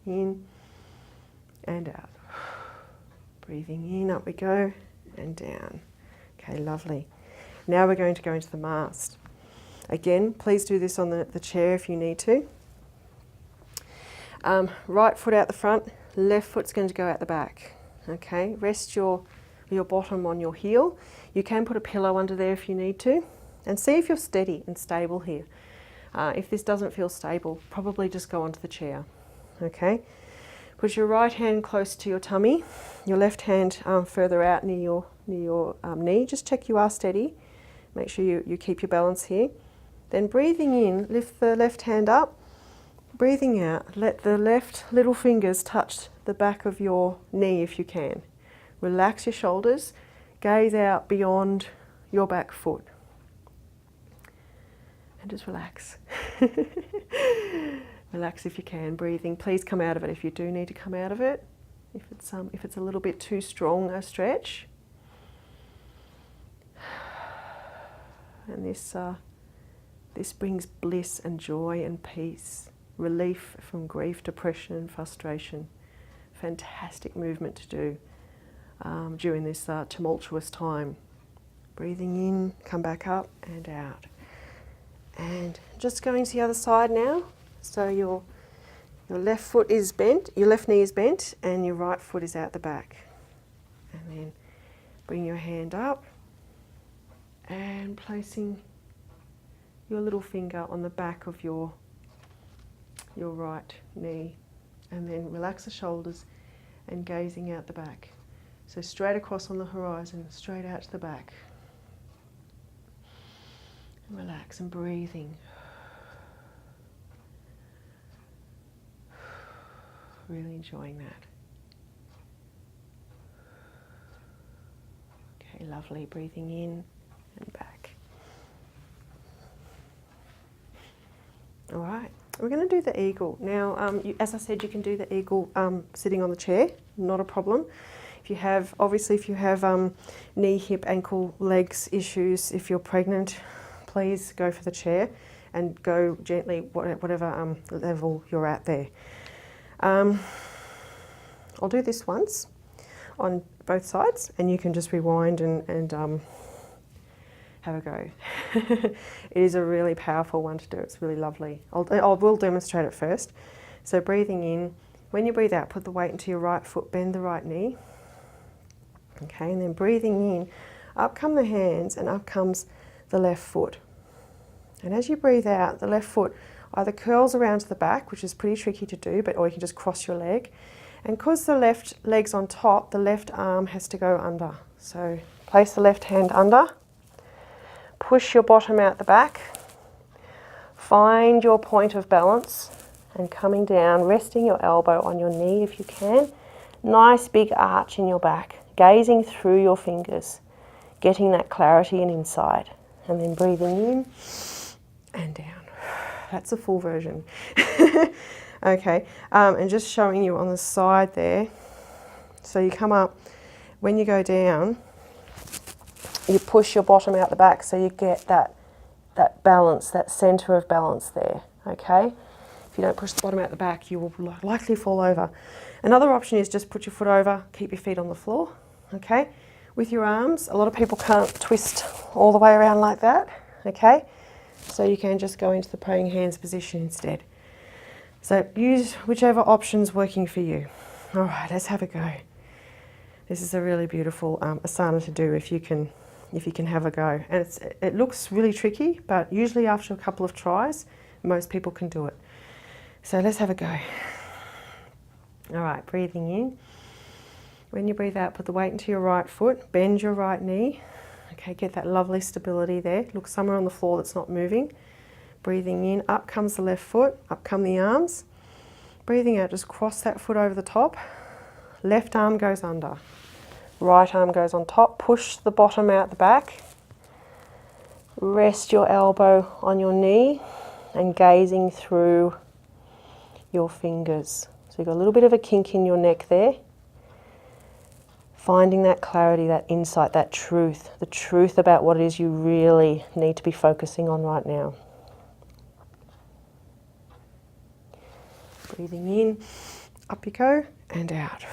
in and out. Breathing in, up we go and down. Okay, lovely. Now we're going to go into the mast. Again, please do this on the chair if you need to. Right foot out the front, left foot's going to go out the back. Okay, rest your bottom on your heel. You can put a pillow under there if you need to, and see if you're steady and stable here. If this doesn't feel stable, probably just go onto the chair. Okay, put your right hand close to your tummy, your left hand further out near your knee. Just check you are steady. Make sure you keep your balance here. Then breathing in, lift the left hand up. Breathing out, let the left little fingers touch the back of your knee if you can. Relax your shoulders, gaze out beyond your back foot. And just relax. Relax if you can, breathing. Please come out of it if you do need to come out of it. If it's a little bit too strong a stretch. And this brings bliss and joy and peace. Relief from grief, depression and frustration. Fantastic movement to do during this tumultuous time. Breathing in, come back up and out. And just going to the other side now. So your left foot is bent, your left knee is bent, and your right foot is out the back. And then bring your hand up and placing your little finger on the back of your right knee, and then relax the shoulders and gazing out the back. So straight across on the horizon, straight out to the back. And relax and breathing. Really enjoying that. Okay, lovely. Breathing in and back. All right. We're going to do the eagle. Now, as I said, you can do the eagle sitting on the chair, not a problem. If you have knee, hip, ankle, legs issues, if you're pregnant, please go for the chair and go gently, whatever level you're at there. I'll do this once on both sides, and you can just rewind and have a go. It is a really powerful one to do. It's really lovely. I will demonstrate it first. So breathing in, when you breathe out, put the weight into your right foot, bend the right knee. Okay, and then breathing in, up come the hands and up comes the left foot. And as you breathe out, the left foot either curls around to the back, which is pretty tricky to do, or you can just cross your leg. And because the left leg's on top, the left arm has to go under. So place the left hand under. Push your bottom out the back, find your point of balance and coming down, resting your elbow on your knee if you can. Nice big arch in your back, gazing through your fingers, getting that clarity and insight. And then breathing in and down. That's a full version. Okay, and just showing you on the side there. So you come up, when you go down, you push your bottom out the back so you get that balance, that center of balance there, okay? If you don't push the bottom out the back, you will likely fall over. Another option is just put your foot over, keep your feet on the floor, okay? With your arms, a lot of people can't twist all the way around like that, okay? So you can just go into the praying hands position instead. So use whichever option's working for you. All right, let's have a go. This is a really beautiful asana to do if you can have a go. And it looks really tricky, but usually after a couple of tries, most people can do it. So let's have a go. All right, breathing in. When you breathe out, put the weight into your right foot, bend your right knee. Okay, get that lovely stability there. Look somewhere on the floor that's not moving. Breathing in, up comes the left foot, up come the arms. Breathing out, just cross that foot over the top. Left arm goes under. Right arm goes on top. Push the bottom out the back. Rest your elbow on your knee and gazing through your fingers. So you've got a little bit of a kink in your neck there. Finding that clarity, that insight, that truth, the truth about what it is you really need to be focusing on right now. Breathing in, up you go, and out.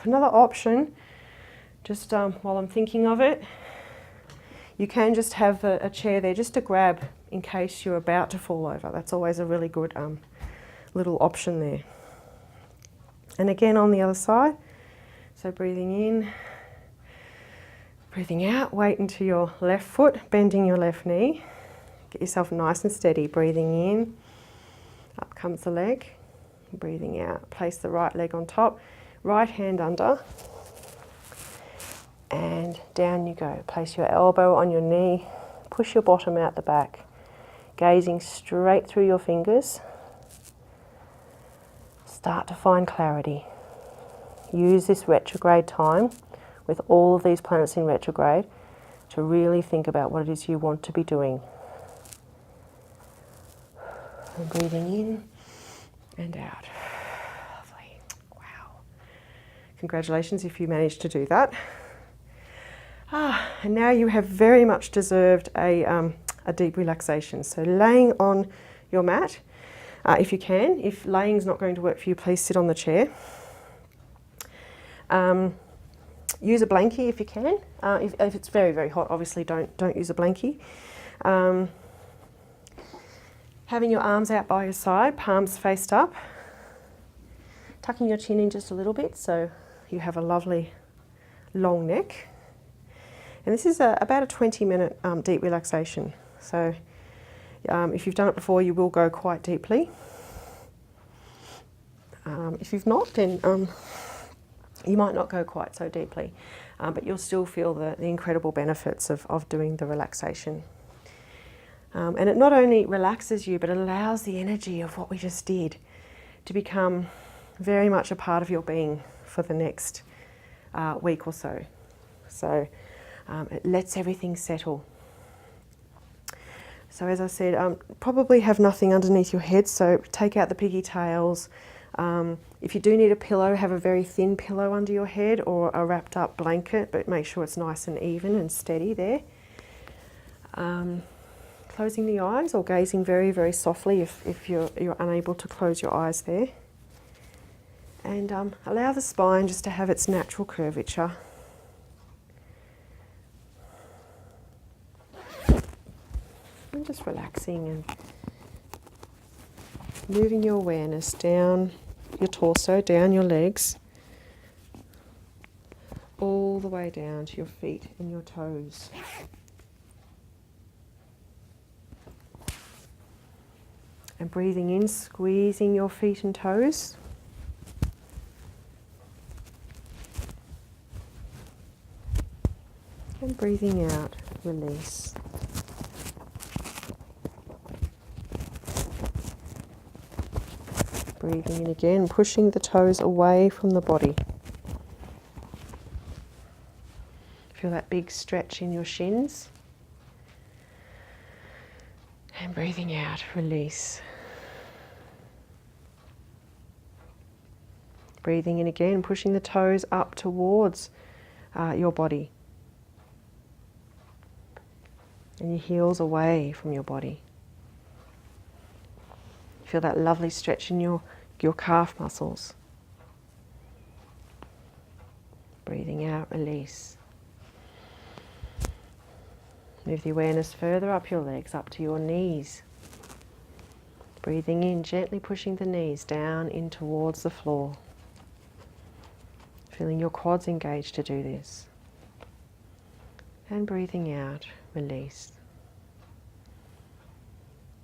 Another option, just while I'm thinking of it, You can just have a chair there just to grab in case you're about to fall over. That's always a really good little option there. And again on the other side, so breathing in, breathing out, weight into your left foot, bending your left knee. Get yourself nice and steady, breathing in, up comes the leg, breathing out. Place the right leg on top, right hand under, and down you go. Place your elbow on your knee, push your bottom out the back, gazing straight through your fingers. Start to find clarity. Use this retrograde time with all of these planets in retrograde to really think about what it is you want to be doing. And breathing in and out. Lovely. Wow. Congratulations if you managed to do that. And now you have very much deserved a deep relaxation. So laying on your mat, if you can. If laying's not going to work for you, please sit on the chair. Use a blankie if you can. If it's very, very hot, obviously don't use a blankie. Having your arms out by your side, palms faced up. Tucking your chin in just a little bit so you have a lovely long neck. And this is about a 20-minute deep relaxation. So if you've done it before, you will go quite deeply. If you've not, then you might not go quite so deeply, but you'll still feel the incredible benefits of doing the relaxation. And it not only relaxes you, but it allows the energy of what we just did to become very much a part of your being for the next week or so. So it lets everything settle. So as I said, probably have nothing underneath your head, so take out the piggy tails. If you do need a pillow, have a very thin pillow under your head or a wrapped up blanket, but make sure it's nice and even and steady there. Closing the eyes or gazing very, very softly if you're unable to close your eyes there. And allow the spine just to have its natural curvature. And just relaxing and moving your awareness down your torso, down your legs, all the way down to your feet and your toes. And breathing in, squeezing your feet and toes. And breathing out, release. Breathing in again, pushing the toes away from the body. Feel that big stretch in your shins. And breathing out, release. Breathing in again, pushing the toes up towards your body. And your heels away from your body. Feel that lovely stretch in your calf muscles. Breathing out, release. Move the awareness further up your legs, up to your knees. Breathing in, gently pushing the knees down in towards the floor. Feeling your quads engaged to do this. And breathing out, release.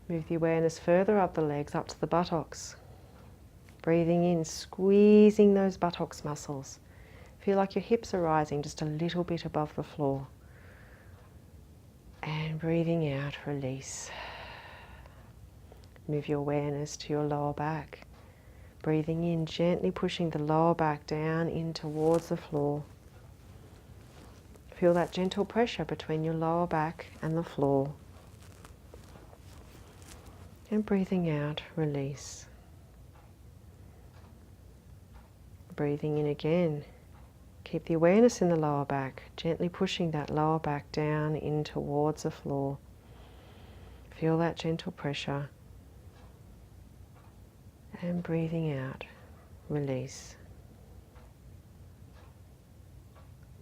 Move the awareness further up the legs, up to the buttocks. Breathing in, squeezing those buttocks muscles. Feel like your hips are rising just a little bit above the floor. And breathing out, release. Move your awareness to your lower back. Breathing in, gently pushing the lower back down in towards the floor. Feel that gentle pressure between your lower back and the floor. And breathing out, release. Breathing in again. Keep the awareness in the lower back, gently pushing that lower back down in towards the floor. Feel that gentle pressure. And breathing out, release.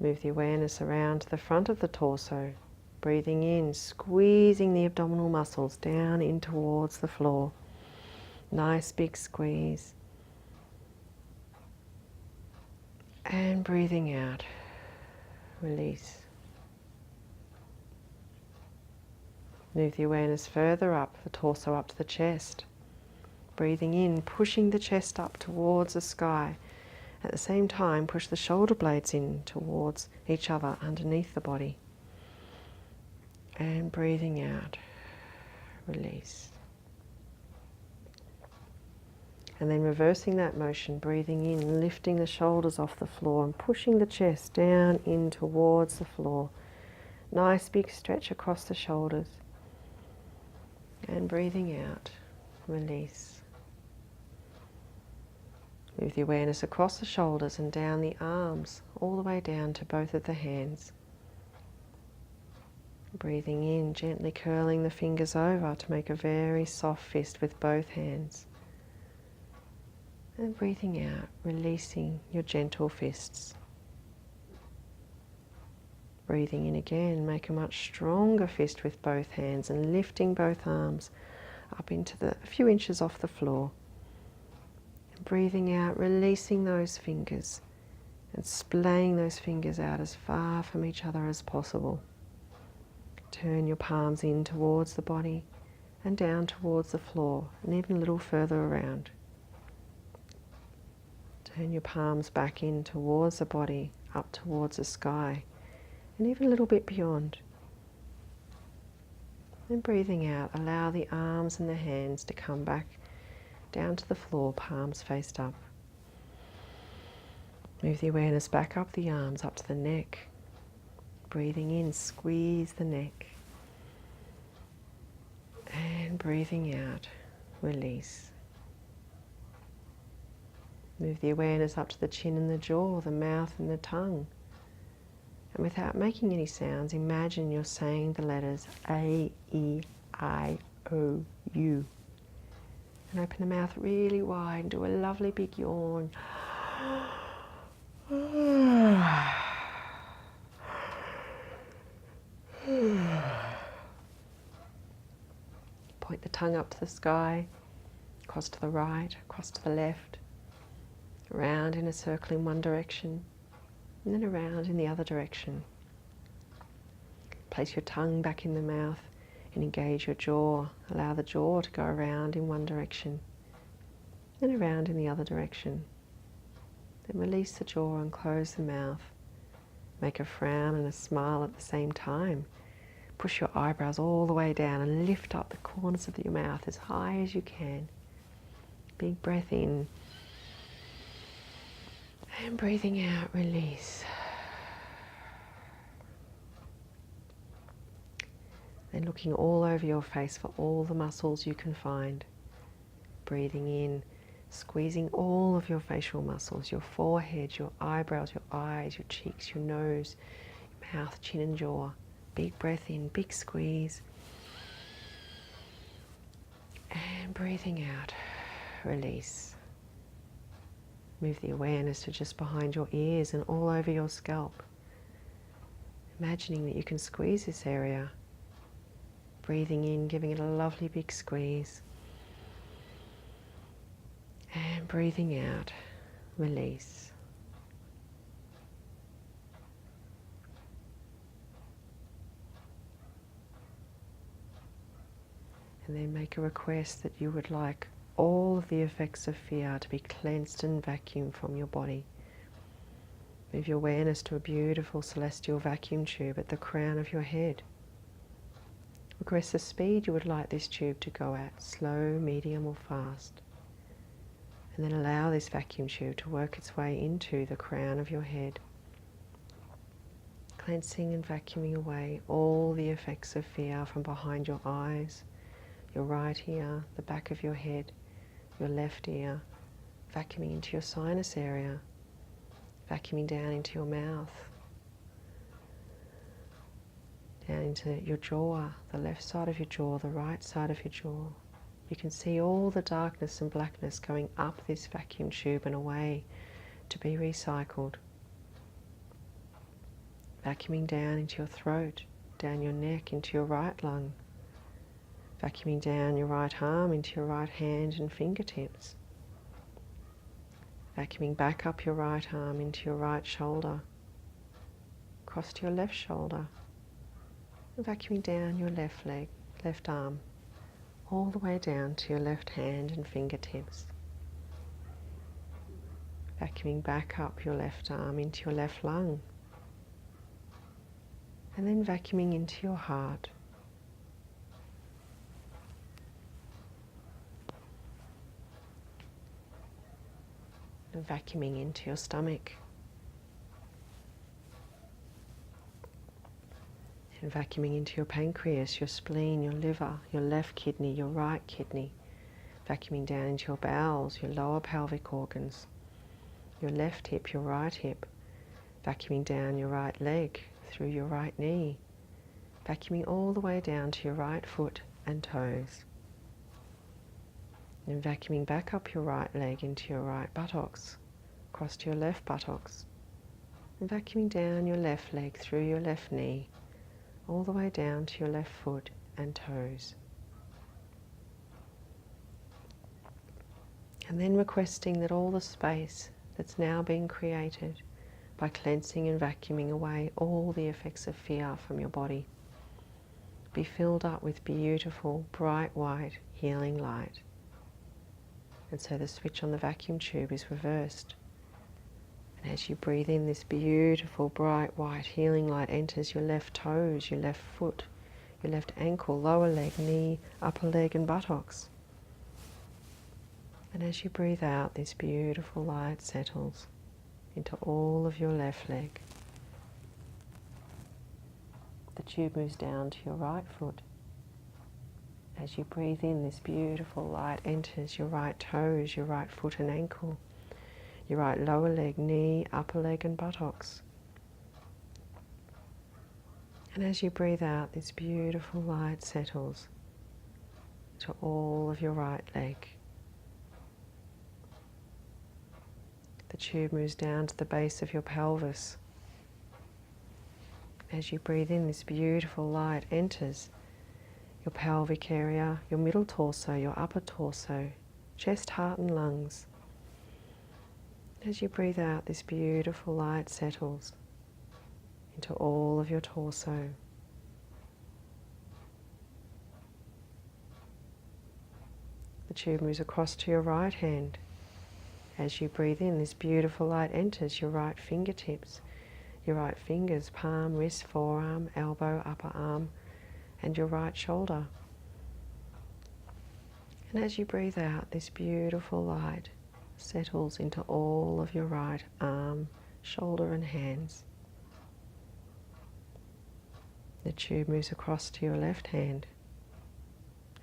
Move the awareness around to the front of the torso, Breathing in, squeezing the abdominal muscles down in towards the floor. Nice big squeeze. And breathing out, release. Move the awareness further up, the torso up to the chest. Breathing in, pushing the chest up towards the sky. At the same time, push the shoulder blades in towards each other underneath the body. And breathing out, release. And then reversing that motion, breathing in, lifting the shoulders off the floor and pushing the chest down in towards the floor. Nice big stretch across the shoulders. And breathing out, release. Move the awareness across the shoulders and down the arms, all the way down to both of the hands. Breathing in, gently curling the fingers over to make a very soft fist with both hands. And breathing out, releasing your gentle fists. Breathing in again, make a much stronger fist with both hands and lifting both arms up into a few inches off the floor. And breathing out, releasing those fingers and splaying those fingers out as far from each other as possible. Turn your palms in towards the body and down towards the floor and even a little further around. Turn your palms back in towards the body, up towards the sky, and even a little bit beyond. And breathing out, allow the arms and the hands to come back down to the floor, palms faced up. Move the awareness back up the arms, up to the neck. Breathing in, squeeze the neck. And breathing out, release. Move the awareness up to the chin and the jaw, the mouth and the tongue. And without making any sounds, imagine you're saying the letters A, E, I, O, U. And open the mouth really wide and do a lovely big yawn. Point the tongue up to the sky, across to the right, across to the left, around in a circle in one direction, and then around in the other direction. Place your tongue back in the mouth and engage your jaw. Allow the jaw to go around in one direction, then around in the other direction. Then release the jaw and close the mouth. Make a frown and a smile at the same time. Push your eyebrows all the way down and lift up the corners of your mouth as high as you can. Big breath in. And breathing out, release. Then looking all over your face for all the muscles you can find. Breathing in, squeezing all of your facial muscles, your forehead, your eyebrows, your eyes, your cheeks, your nose, your mouth, chin and jaw. Big breath in, big squeeze. And breathing out, release. Move the awareness to just behind your ears and all over your scalp. Imagining that you can squeeze this area. Breathing in, giving it a lovely big squeeze. And breathing out, release. And then make a request that you would like all of the effects of fear to be cleansed and vacuumed from your body. Move your awareness to a beautiful celestial vacuum tube at the crown of your head. Request the speed you would like this tube to go at, slow, medium or fast. And then allow this vacuum tube to work its way into the crown of your head, cleansing and vacuuming away all the effects of fear from behind your eyes, your right ear, the back of your head, your left ear, vacuuming into your sinus area, vacuuming down into your mouth, down into your jaw, the left side of your jaw, the right side of your jaw. You can see all the darkness and blackness going up this vacuum tube and away to be recycled. Vacuuming down into your throat, down your neck into your right lung. Vacuuming down your right arm into your right hand and fingertips. Vacuuming back up your right arm into your right shoulder, across to your left shoulder. And vacuuming down your left leg, left arm, all the way down to your left hand and fingertips. Vacuuming back up your left arm into your left lung. And then vacuuming into your heart. And vacuuming into your stomach. And vacuuming into your pancreas, your spleen, your liver, your left kidney, your right kidney. Vacuuming down into your bowels, your lower pelvic organs, your left hip, your right hip. Vacuuming down your right leg through your right knee. Vacuuming all the way down to your right foot and toes. And vacuuming back up your right leg into your right buttocks, across to your left buttocks. And vacuuming down your left leg through your left knee, all the way down to your left foot and toes. And then requesting that all the space that's now being created by cleansing and vacuuming away all the effects of fear from your body be filled up with beautiful, bright white, healing light. And so the switch on the vacuum tube is reversed. And as you breathe in, this beautiful, bright white healing light enters your left toes, your left foot, your left ankle, lower leg, knee, upper leg and buttocks. And as you breathe out, this beautiful light settles into all of your left leg. The tube moves down to your right foot. As you breathe in, this beautiful light enters your right toes, your right foot and ankle, your right lower leg, knee, upper leg and buttocks. And as you breathe out, this beautiful light settles to all of your right leg. The tube moves down to the base of your pelvis. As you breathe in, this beautiful light enters your pelvic area, your middle torso, your upper torso, chest, heart and lungs. As you breathe out, this beautiful light settles into all of your torso. The tube moves across to your right hand. As you breathe in, this beautiful light enters your right fingertips, your right fingers, palm, wrist, forearm, elbow, upper arm, and your right shoulder. And as you breathe out, this beautiful light settles into all of your right arm, shoulder and hands. The tube moves across to your left hand.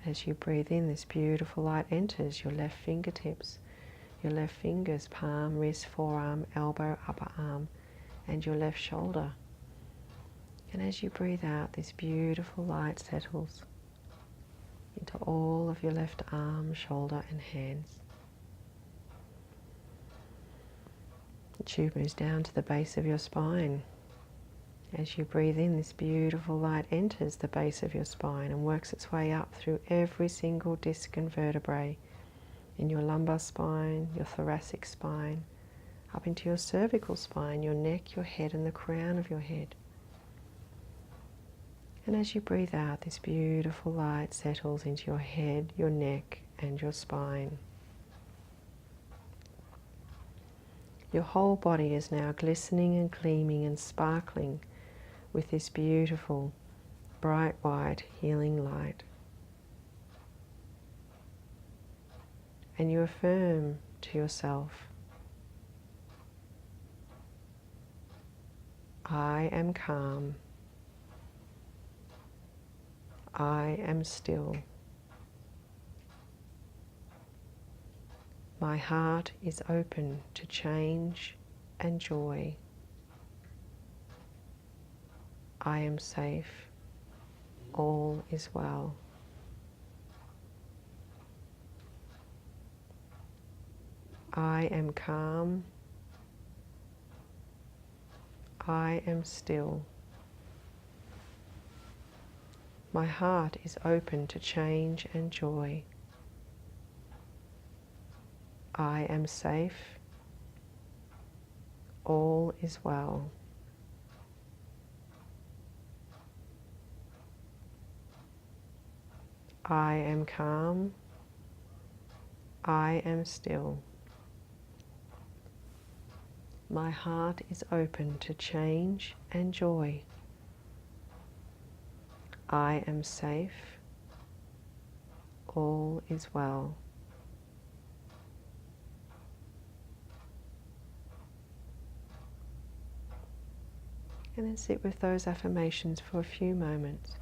As you breathe in, this beautiful light enters your left fingertips, your left fingers, palm, wrist, forearm, elbow, upper arm, and your left shoulder. And as you breathe out, this beautiful light settles into all of your left arm, shoulder and hands. The tube moves down to the base of your spine. As you breathe in, this beautiful light enters the base of your spine and works its way up through every single disc and vertebrae in your lumbar spine, your thoracic spine, up into your cervical spine, your neck, your head and the crown of your head. And as you breathe out, this beautiful light settles into your head, your neck and your spine. Your whole body is now glistening and gleaming and sparkling with this beautiful, bright white healing light. And you affirm to yourself, I am calm. I am still. My heart is open to change and joy. I am safe. All is well. I am calm. I am still. My heart is open to change and joy. I am safe. All is well. I am calm. I am still. My heart is open to change and joy. I am safe. All is well. And then sit with those affirmations for a few moments.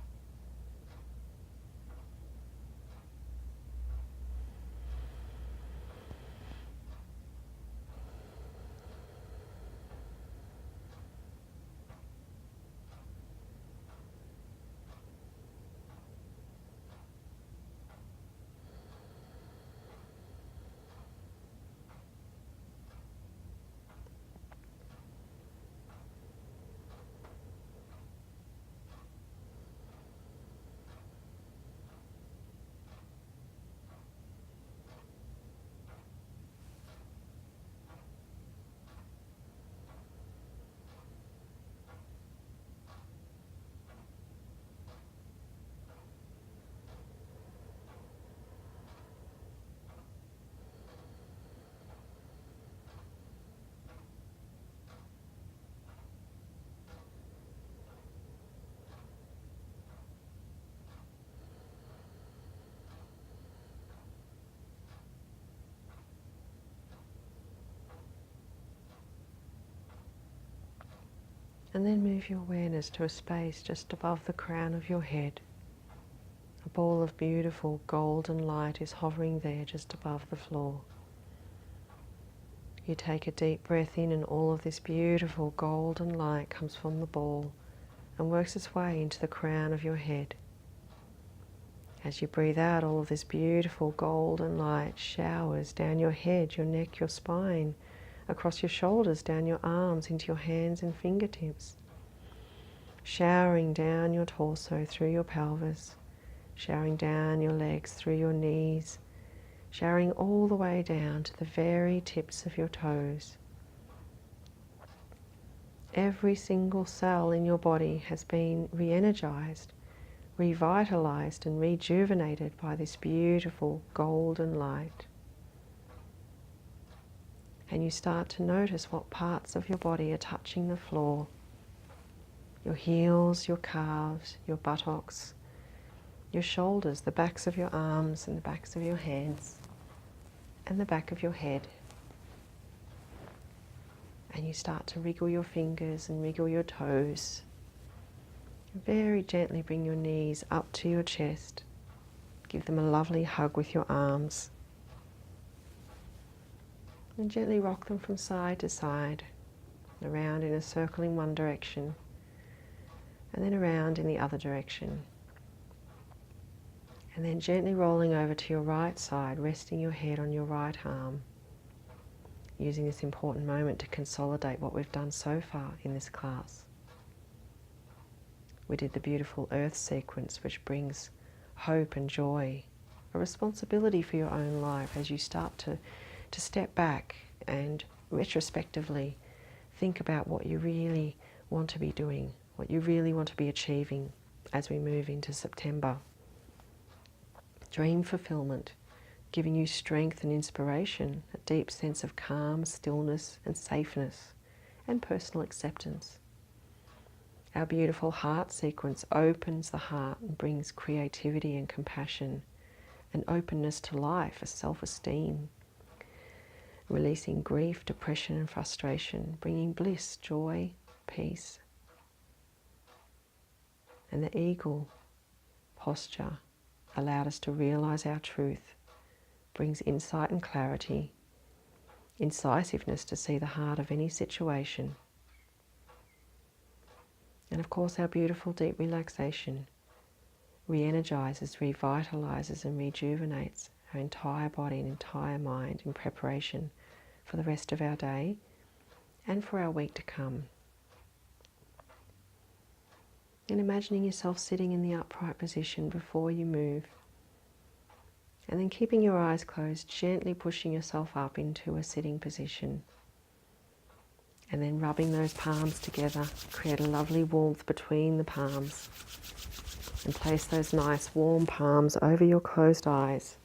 And then move your awareness to a space just above the crown of your head. A ball of beautiful golden light is hovering there just above the floor. You take a deep breath in and all of this beautiful golden light comes from the ball and works its way into the crown of your head. As you breathe out, all of this beautiful golden light showers down your head, your neck, your spine, across your shoulders, down your arms, into your hands and fingertips, showering down your torso through your pelvis, showering down your legs through your knees, showering all the way down to the very tips of your toes. Every single cell in your body has been re-energized, revitalized and rejuvenated by this beautiful golden light. And you start to notice what parts of your body are touching the floor. Your heels, your calves, your buttocks, your shoulders, the backs of your arms and the backs of your hands, and the back of your head. And you start to wriggle your fingers and wriggle your toes. Very gently bring your knees up to your chest. Give them a lovely hug with your arms. And gently rock them from side to side, around in a circle in one direction, and then around in the other direction. And then gently rolling over to your right side, resting your head on your right arm, using this important moment to consolidate what we've done so far in this class. We did the beautiful earth sequence, which brings hope and joy, a responsibility for your own life as you start to step back and retrospectively think about what you really want to be doing, what you really want to be achieving as we move into September. Dream fulfillment, giving you strength and inspiration, a deep sense of calm, stillness and safeness, and personal acceptance. Our beautiful heart sequence opens the heart and brings creativity and compassion, an openness to life, a self-esteem, releasing grief, depression and frustration, bringing bliss, joy, peace. And the eagle posture allowed us to realize our truth, brings insight and clarity, incisiveness to see the heart of any situation. And of course our beautiful deep relaxation re-energizes, revitalizes and rejuvenates our entire body and entire mind in preparation for the rest of our day and for our week to come. And imagining yourself sitting in the upright position before you move. And then keeping your eyes closed, gently pushing yourself up into a sitting position. And then rubbing those palms together, create a lovely warmth between the palms. And place those nice warm palms over your closed eyes.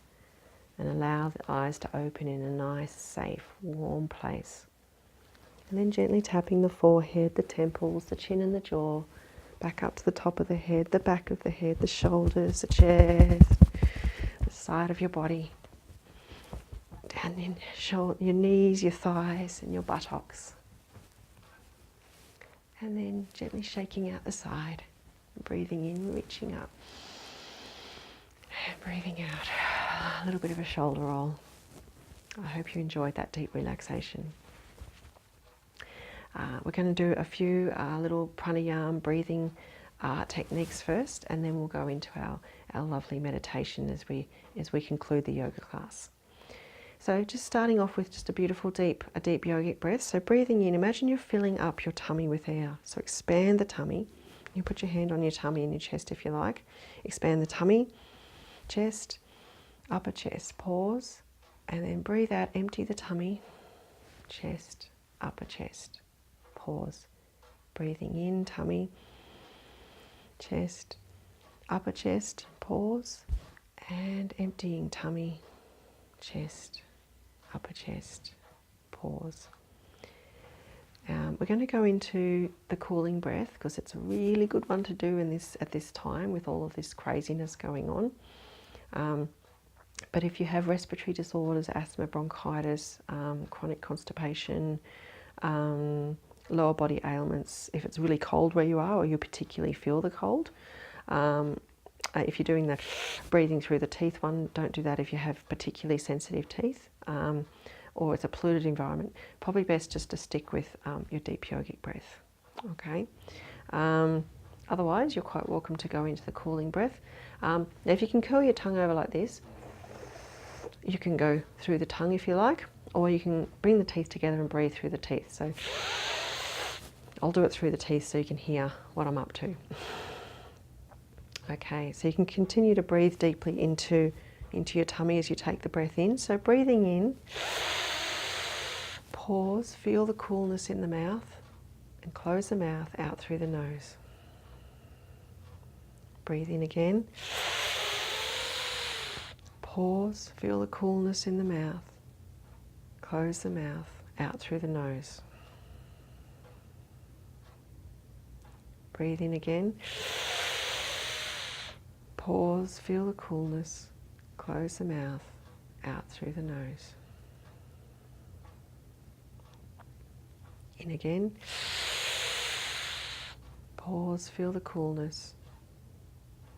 And allow the eyes to open in a nice, safe, warm place. And then gently tapping the forehead, the temples, the chin and the jaw, back up to the top of the head, the back of the head, the shoulders, the chest, the side of your body, down in your knees, your thighs and your buttocks. And then gently shaking out the side, breathing in, reaching up, and breathing out. A little bit of a shoulder roll. I hope you enjoyed that deep relaxation. We're going to do a few little pranayama breathing techniques first, and then we'll go into our lovely meditation as we conclude the yoga class. So just starting off with just a beautiful deep yogic breath. So breathing in, imagine you're filling up your tummy with air. So expand the tummy. You put your hand on your tummy and your chest if you like. Expand the tummy, chest, upper chest. Pause, and then breathe out. Empty the tummy, chest, upper chest. Pause. Breathing in, tummy, chest, upper chest. Pause, and emptying tummy, chest, upper chest. Pause. We're going to go into the cooling breath because it's a really good one to do at this time with all of this craziness going on. But if you have respiratory disorders, asthma, bronchitis, chronic constipation, lower body ailments, if it's really cold where you are or you particularly feel the cold, if you're doing the breathing through the teeth one, don't do that if you have particularly sensitive teeth or it's a polluted environment. Probably best just to stick with your deep yogic breath. Okay. Otherwise, you're quite welcome to go into the cooling breath. Now, if you can curl your tongue over like this, you can go through the tongue if you like, or you can bring the teeth together and breathe through the teeth. So I'll do it through the teeth so you can hear what I'm up to. Okay, so you can continue to breathe deeply into your tummy as you take the breath in. So breathing in, pause, feel the coolness in the mouth, and close the mouth out through the nose. Breathe in again. Pause, feel the coolness in the mouth. Close the mouth out through the nose. Breathe in again. Pause, feel the coolness. Close the mouth out through the nose. In again. Pause, feel the coolness.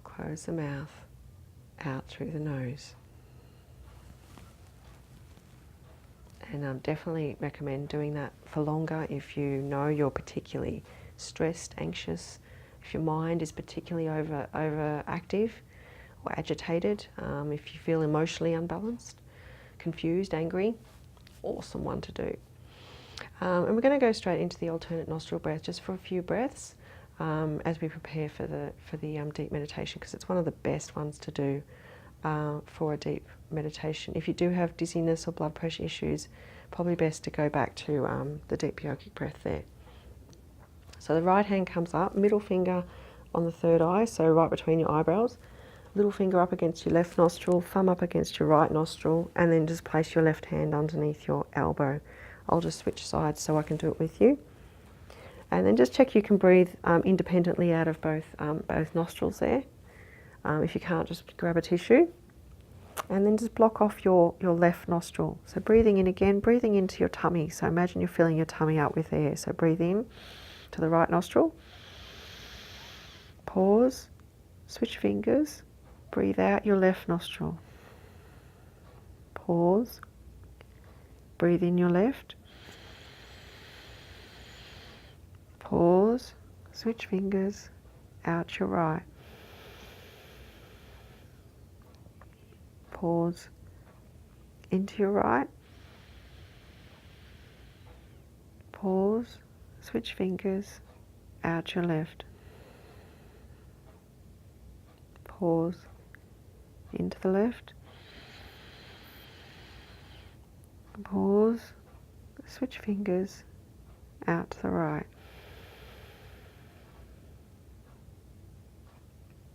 Close the mouth out through the nose. And I definitely recommend doing that for longer if you know you're particularly stressed, anxious, if your mind is particularly overactive or agitated, if you feel emotionally unbalanced, confused, angry, awesome one to do. And we're going to go straight into the alternate nostril breath just for a few breaths as we prepare for the deep meditation, because it's one of the best ones to do for a deep meditation. If you do have dizziness or blood pressure issues, probably best to go back to the deep yogic breath there. So the right hand comes up, middle finger on the third eye, so right between your eyebrows, little finger up against your left nostril, thumb up against your right nostril, and then just place your left hand underneath your elbow. I'll just switch sides so I can do it with you. And then just check you can breathe independently out of both nostrils there. If you can't, just grab a tissue. And then just block off your left nostril. So breathing in again, breathing into your tummy. So imagine you're filling your tummy up with air. So breathe in to the right nostril. Pause, switch fingers, breathe out your left nostril. Pause, breathe in your left. Pause, switch fingers, out your right. Pause, into your right. Pause, switch fingers, out your left. Pause. Into the left. Pause. Switch fingers. Out to the right.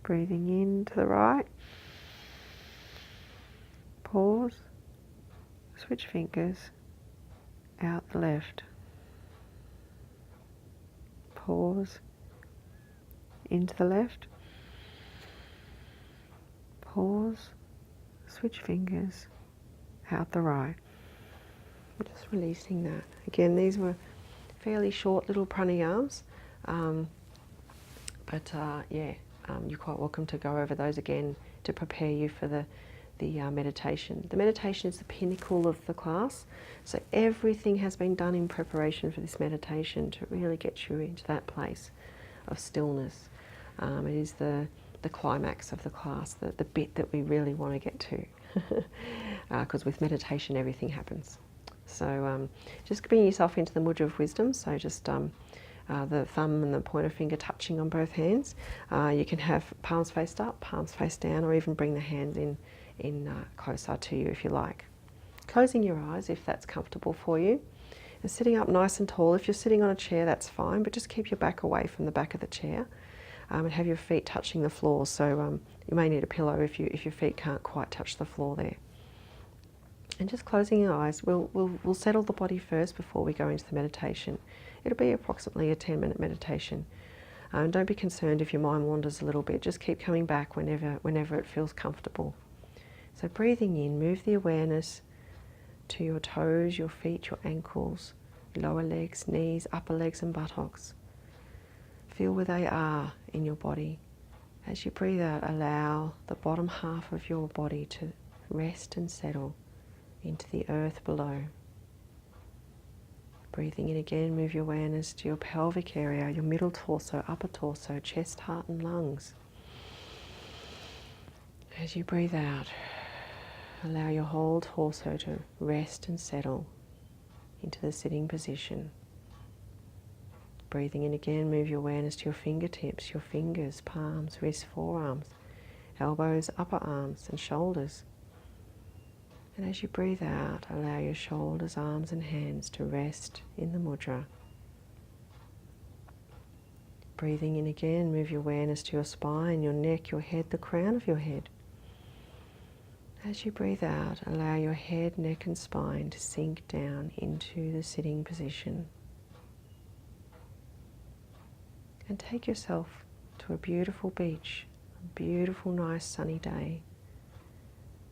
Breathing in to the right. Pause. Switch fingers. Out the left. Pause. Into the left. Pause. Switch fingers. Out the right. Just releasing that. Again, these were fairly short little pranayams, you're quite welcome to go over those again to prepare you for the meditation. The meditation is the pinnacle of the class, so everything has been done in preparation for this meditation to really get you into that place of stillness. It is the climax of the class, the bit that we really want to get to, because with meditation everything happens. So just bring yourself into the mudra of wisdom, so just the thumb and the pointer finger touching on both hands. You can have palms faced up, palms face down, or even bring the hands in closer to you if you like. Closing your eyes if that's comfortable for you. And sitting up nice and tall. If you're sitting on a chair, that's fine, but just keep your back away from the back of the chair. And have your feet touching the floor, so you may need a pillow if your feet can't quite touch the floor there. And just closing your eyes, we'll settle the body first before we go into the meditation. It'll be approximately a 10-minute meditation. Don't be concerned if your mind wanders a little bit. Just keep coming back whenever it feels comfortable. So breathing in, move the awareness to your toes, your feet, your ankles, lower legs, knees, upper legs and buttocks. Feel where they are in your body. As you breathe out, allow the bottom half of your body to rest and settle into the earth below. Breathing in again, move your awareness to your pelvic area, your middle torso, upper torso, chest, heart and lungs. As you breathe out, allow your whole torso to rest and settle into the sitting position. Breathing in again, move your awareness to your fingertips, your fingers, palms, wrists, forearms, elbows, upper arms and shoulders. And as you breathe out, allow your shoulders, arms and hands to rest in the mudra. Breathing in again, move your awareness to your spine, your neck, your head, the crown of your head. As you breathe out, allow your head, neck and spine to sink down into the sitting position. And take yourself to a beautiful beach, a beautiful, nice sunny day.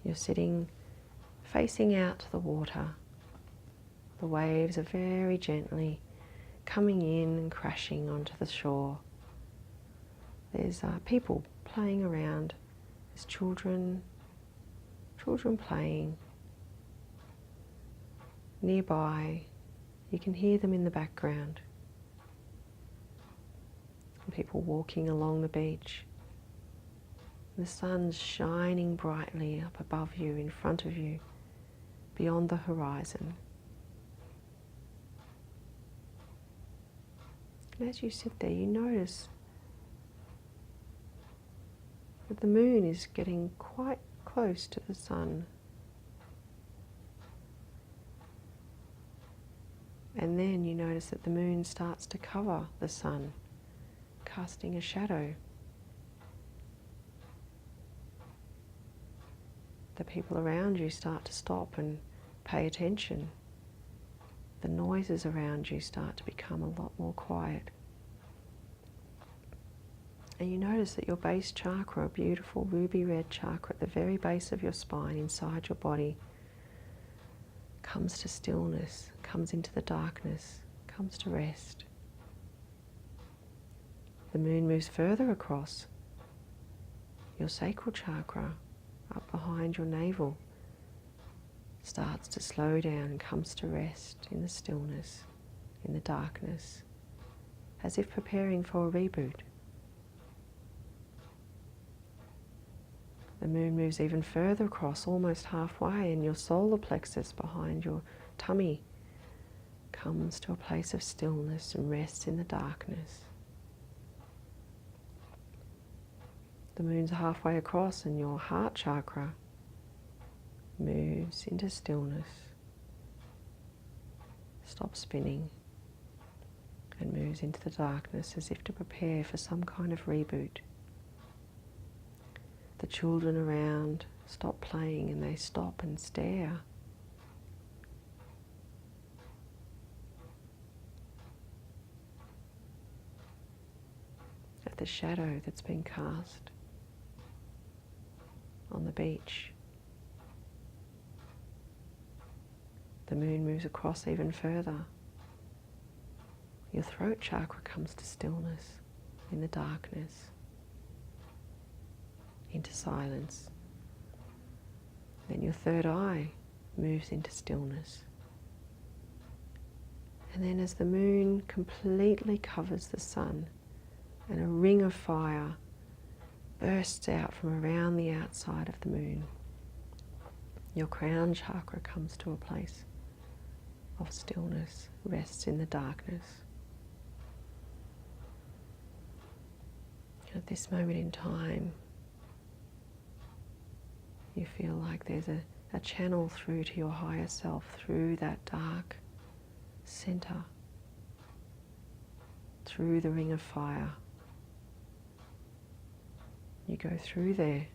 You're sitting facing out to the water. The waves are very gently coming in and crashing onto the shore. There's people playing around. There's children playing. Nearby, you can hear them in the background. And people walking along the beach. The sun's shining brightly up above you, in front of you, beyond the horizon. And as you sit there, you notice that the moon is getting quite close to the sun. And then you notice that the moon starts to cover the sun, casting a shadow. The people around you start to stop and pay attention. The noises around you start to become a lot more quiet. And you notice that your base chakra, a beautiful ruby red chakra at the very base of your spine, inside your body, comes to stillness, comes into the darkness, comes to rest. The moon moves further across your sacral chakra, up behind your navel, starts to slow down and comes to rest in the stillness, in the darkness, as if preparing for a reboot. The moon moves even further across, almost halfway, and your solar plexus behind your tummy comes to a place of stillness and rests in the darkness. The moon's halfway across and your heart chakra moves into stillness, stops spinning, and moves into the darkness as if to prepare for some kind of reboot. The children around stop playing and they stop and stare. At the shadow that's been cast on the beach. The moon moves across even further. Your throat chakra comes to stillness in the darkness, into silence. Then your third eye moves into stillness. And then as the moon completely covers the sun and a ring of fire bursts out from around the outside of the moon, your crown chakra comes to a place of stillness, rests in the darkness. At this moment in time, you feel like there's a channel through to your higher self, through that dark center, through the ring of fire. You go through there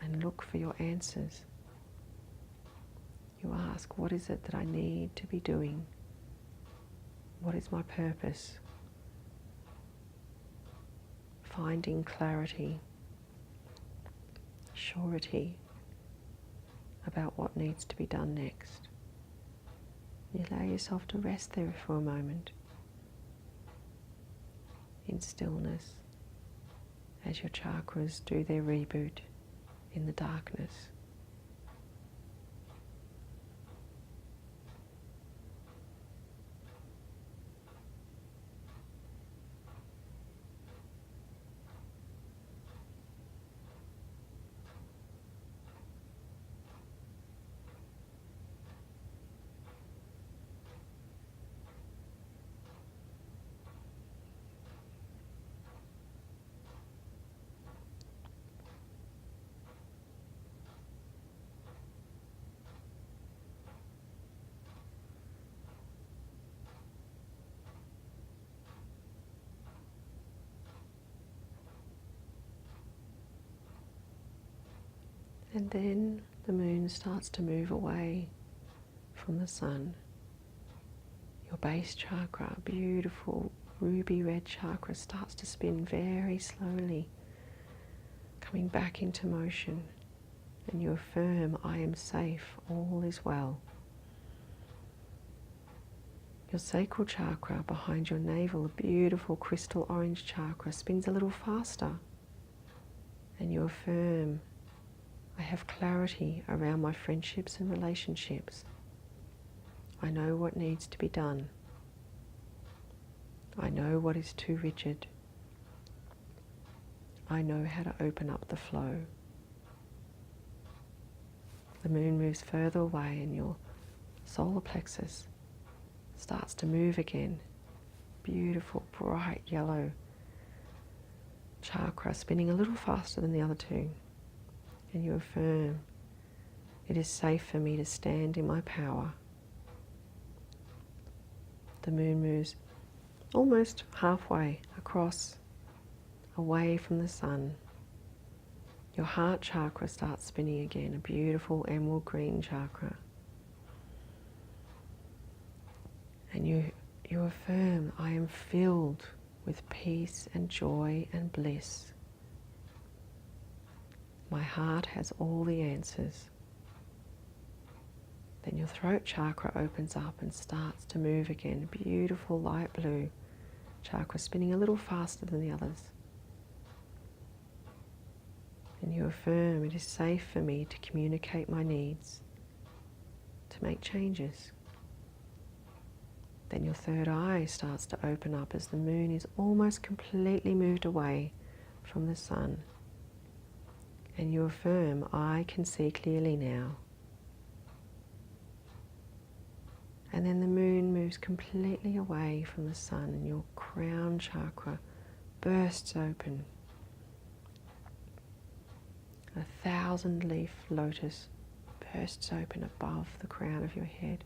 and look for your answers. You ask, what is it that I need to be doing? What is my purpose? Finding clarity, surety about what needs to be done next. You allow yourself to rest there for a moment in stillness as your chakras do their reboot in the darkness. And then the moon starts to move away from the sun. Your base chakra, beautiful ruby red chakra, starts to spin very slowly, coming back into motion. And you affirm, I am safe, all is well. Your sacral chakra behind your navel, a beautiful crystal orange chakra, spins a little faster. And you affirm, I have clarity around my friendships and relationships. I know what needs to be done. I know what is too rigid. I know how to open up the flow. The moon moves further away and your solar plexus starts to move again. Beautiful, bright yellow chakra spinning a little faster than the other two. And you affirm, it is safe for me to stand in my power. The moon moves almost halfway across, away from the sun. Your heart chakra starts spinning again, a beautiful emerald green chakra. And you affirm, I am filled with peace and joy and bliss. My heart has all the answers. Then your throat chakra opens up and starts to move again. Beautiful light blue chakra spinning a little faster than the others. And you affirm it is safe for me to communicate my needs, to make changes. Then your third eye starts to open up as the moon is almost completely moved away from the sun. And you affirm, I can see clearly now. And then the moon moves completely away from the sun and your crown chakra bursts open. A 1,000-leaf lotus bursts open above the crown of your head.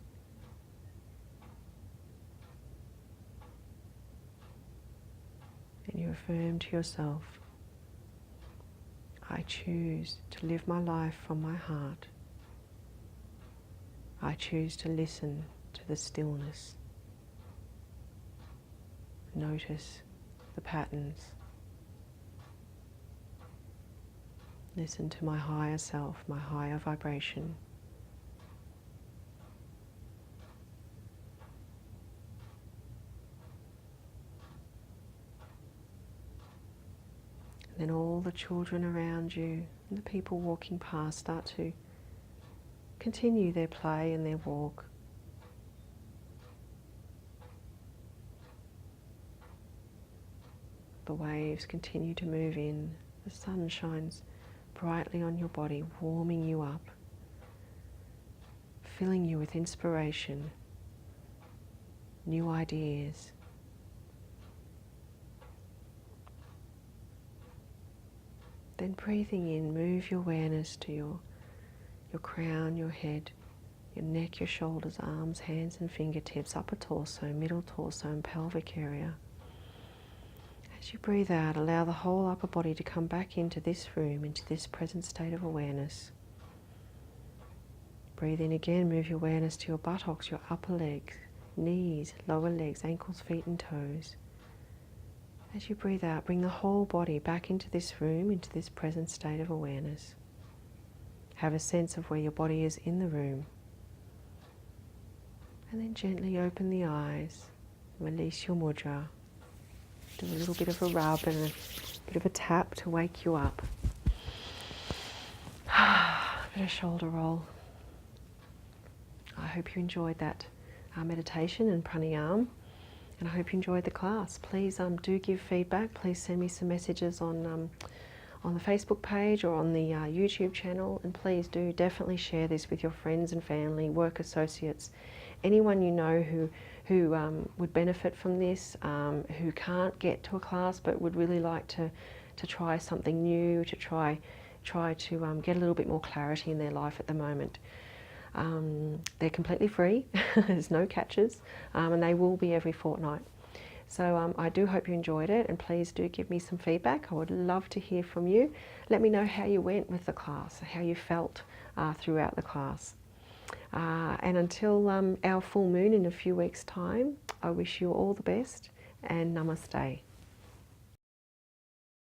And you affirm to yourself, I choose to live my life from my heart. I choose to listen to the stillness. Notice the patterns. Listen to my higher self, my higher vibration. And then all the children around you and the people walking past start to continue their play and their walk. The waves continue to move in. The sun shines brightly on your body, warming you up, filling you with inspiration, new ideas. Then breathing in, move your awareness to your crown, your head, your neck, your shoulders, arms, hands and fingertips, upper torso, middle torso and pelvic area. As you breathe out, allow the whole upper body to come back into this room, into this present state of awareness. Breathe in again, move your awareness to your buttocks, your upper legs, knees, lower legs, ankles, feet and toes. As you breathe out, bring the whole body back into this room, into this present state of awareness. Have a sense of where your body is in the room. And then gently open the eyes, release your mudra. Do a little bit of a rub and a bit of a tap to wake you up. A bit of shoulder roll. I hope you enjoyed that meditation and pranayama, and I hope you enjoyed the class. Please do give feedback. Please send me some messages on the Facebook page or on the YouTube channel, and please do definitely share this with your friends and family, work associates, anyone you know who would benefit from this, who can't get to a class but would really like to try something new, to try to get a little bit more clarity in their life at the moment. They're completely free, there's no catches, and they will be every fortnight. So I do hope you enjoyed it, and please do give me some feedback. I would love to hear from you. Let me know how you went with the class, how you felt throughout the class. And until our full moon in a few weeks' time, I wish you all the best, and namaste.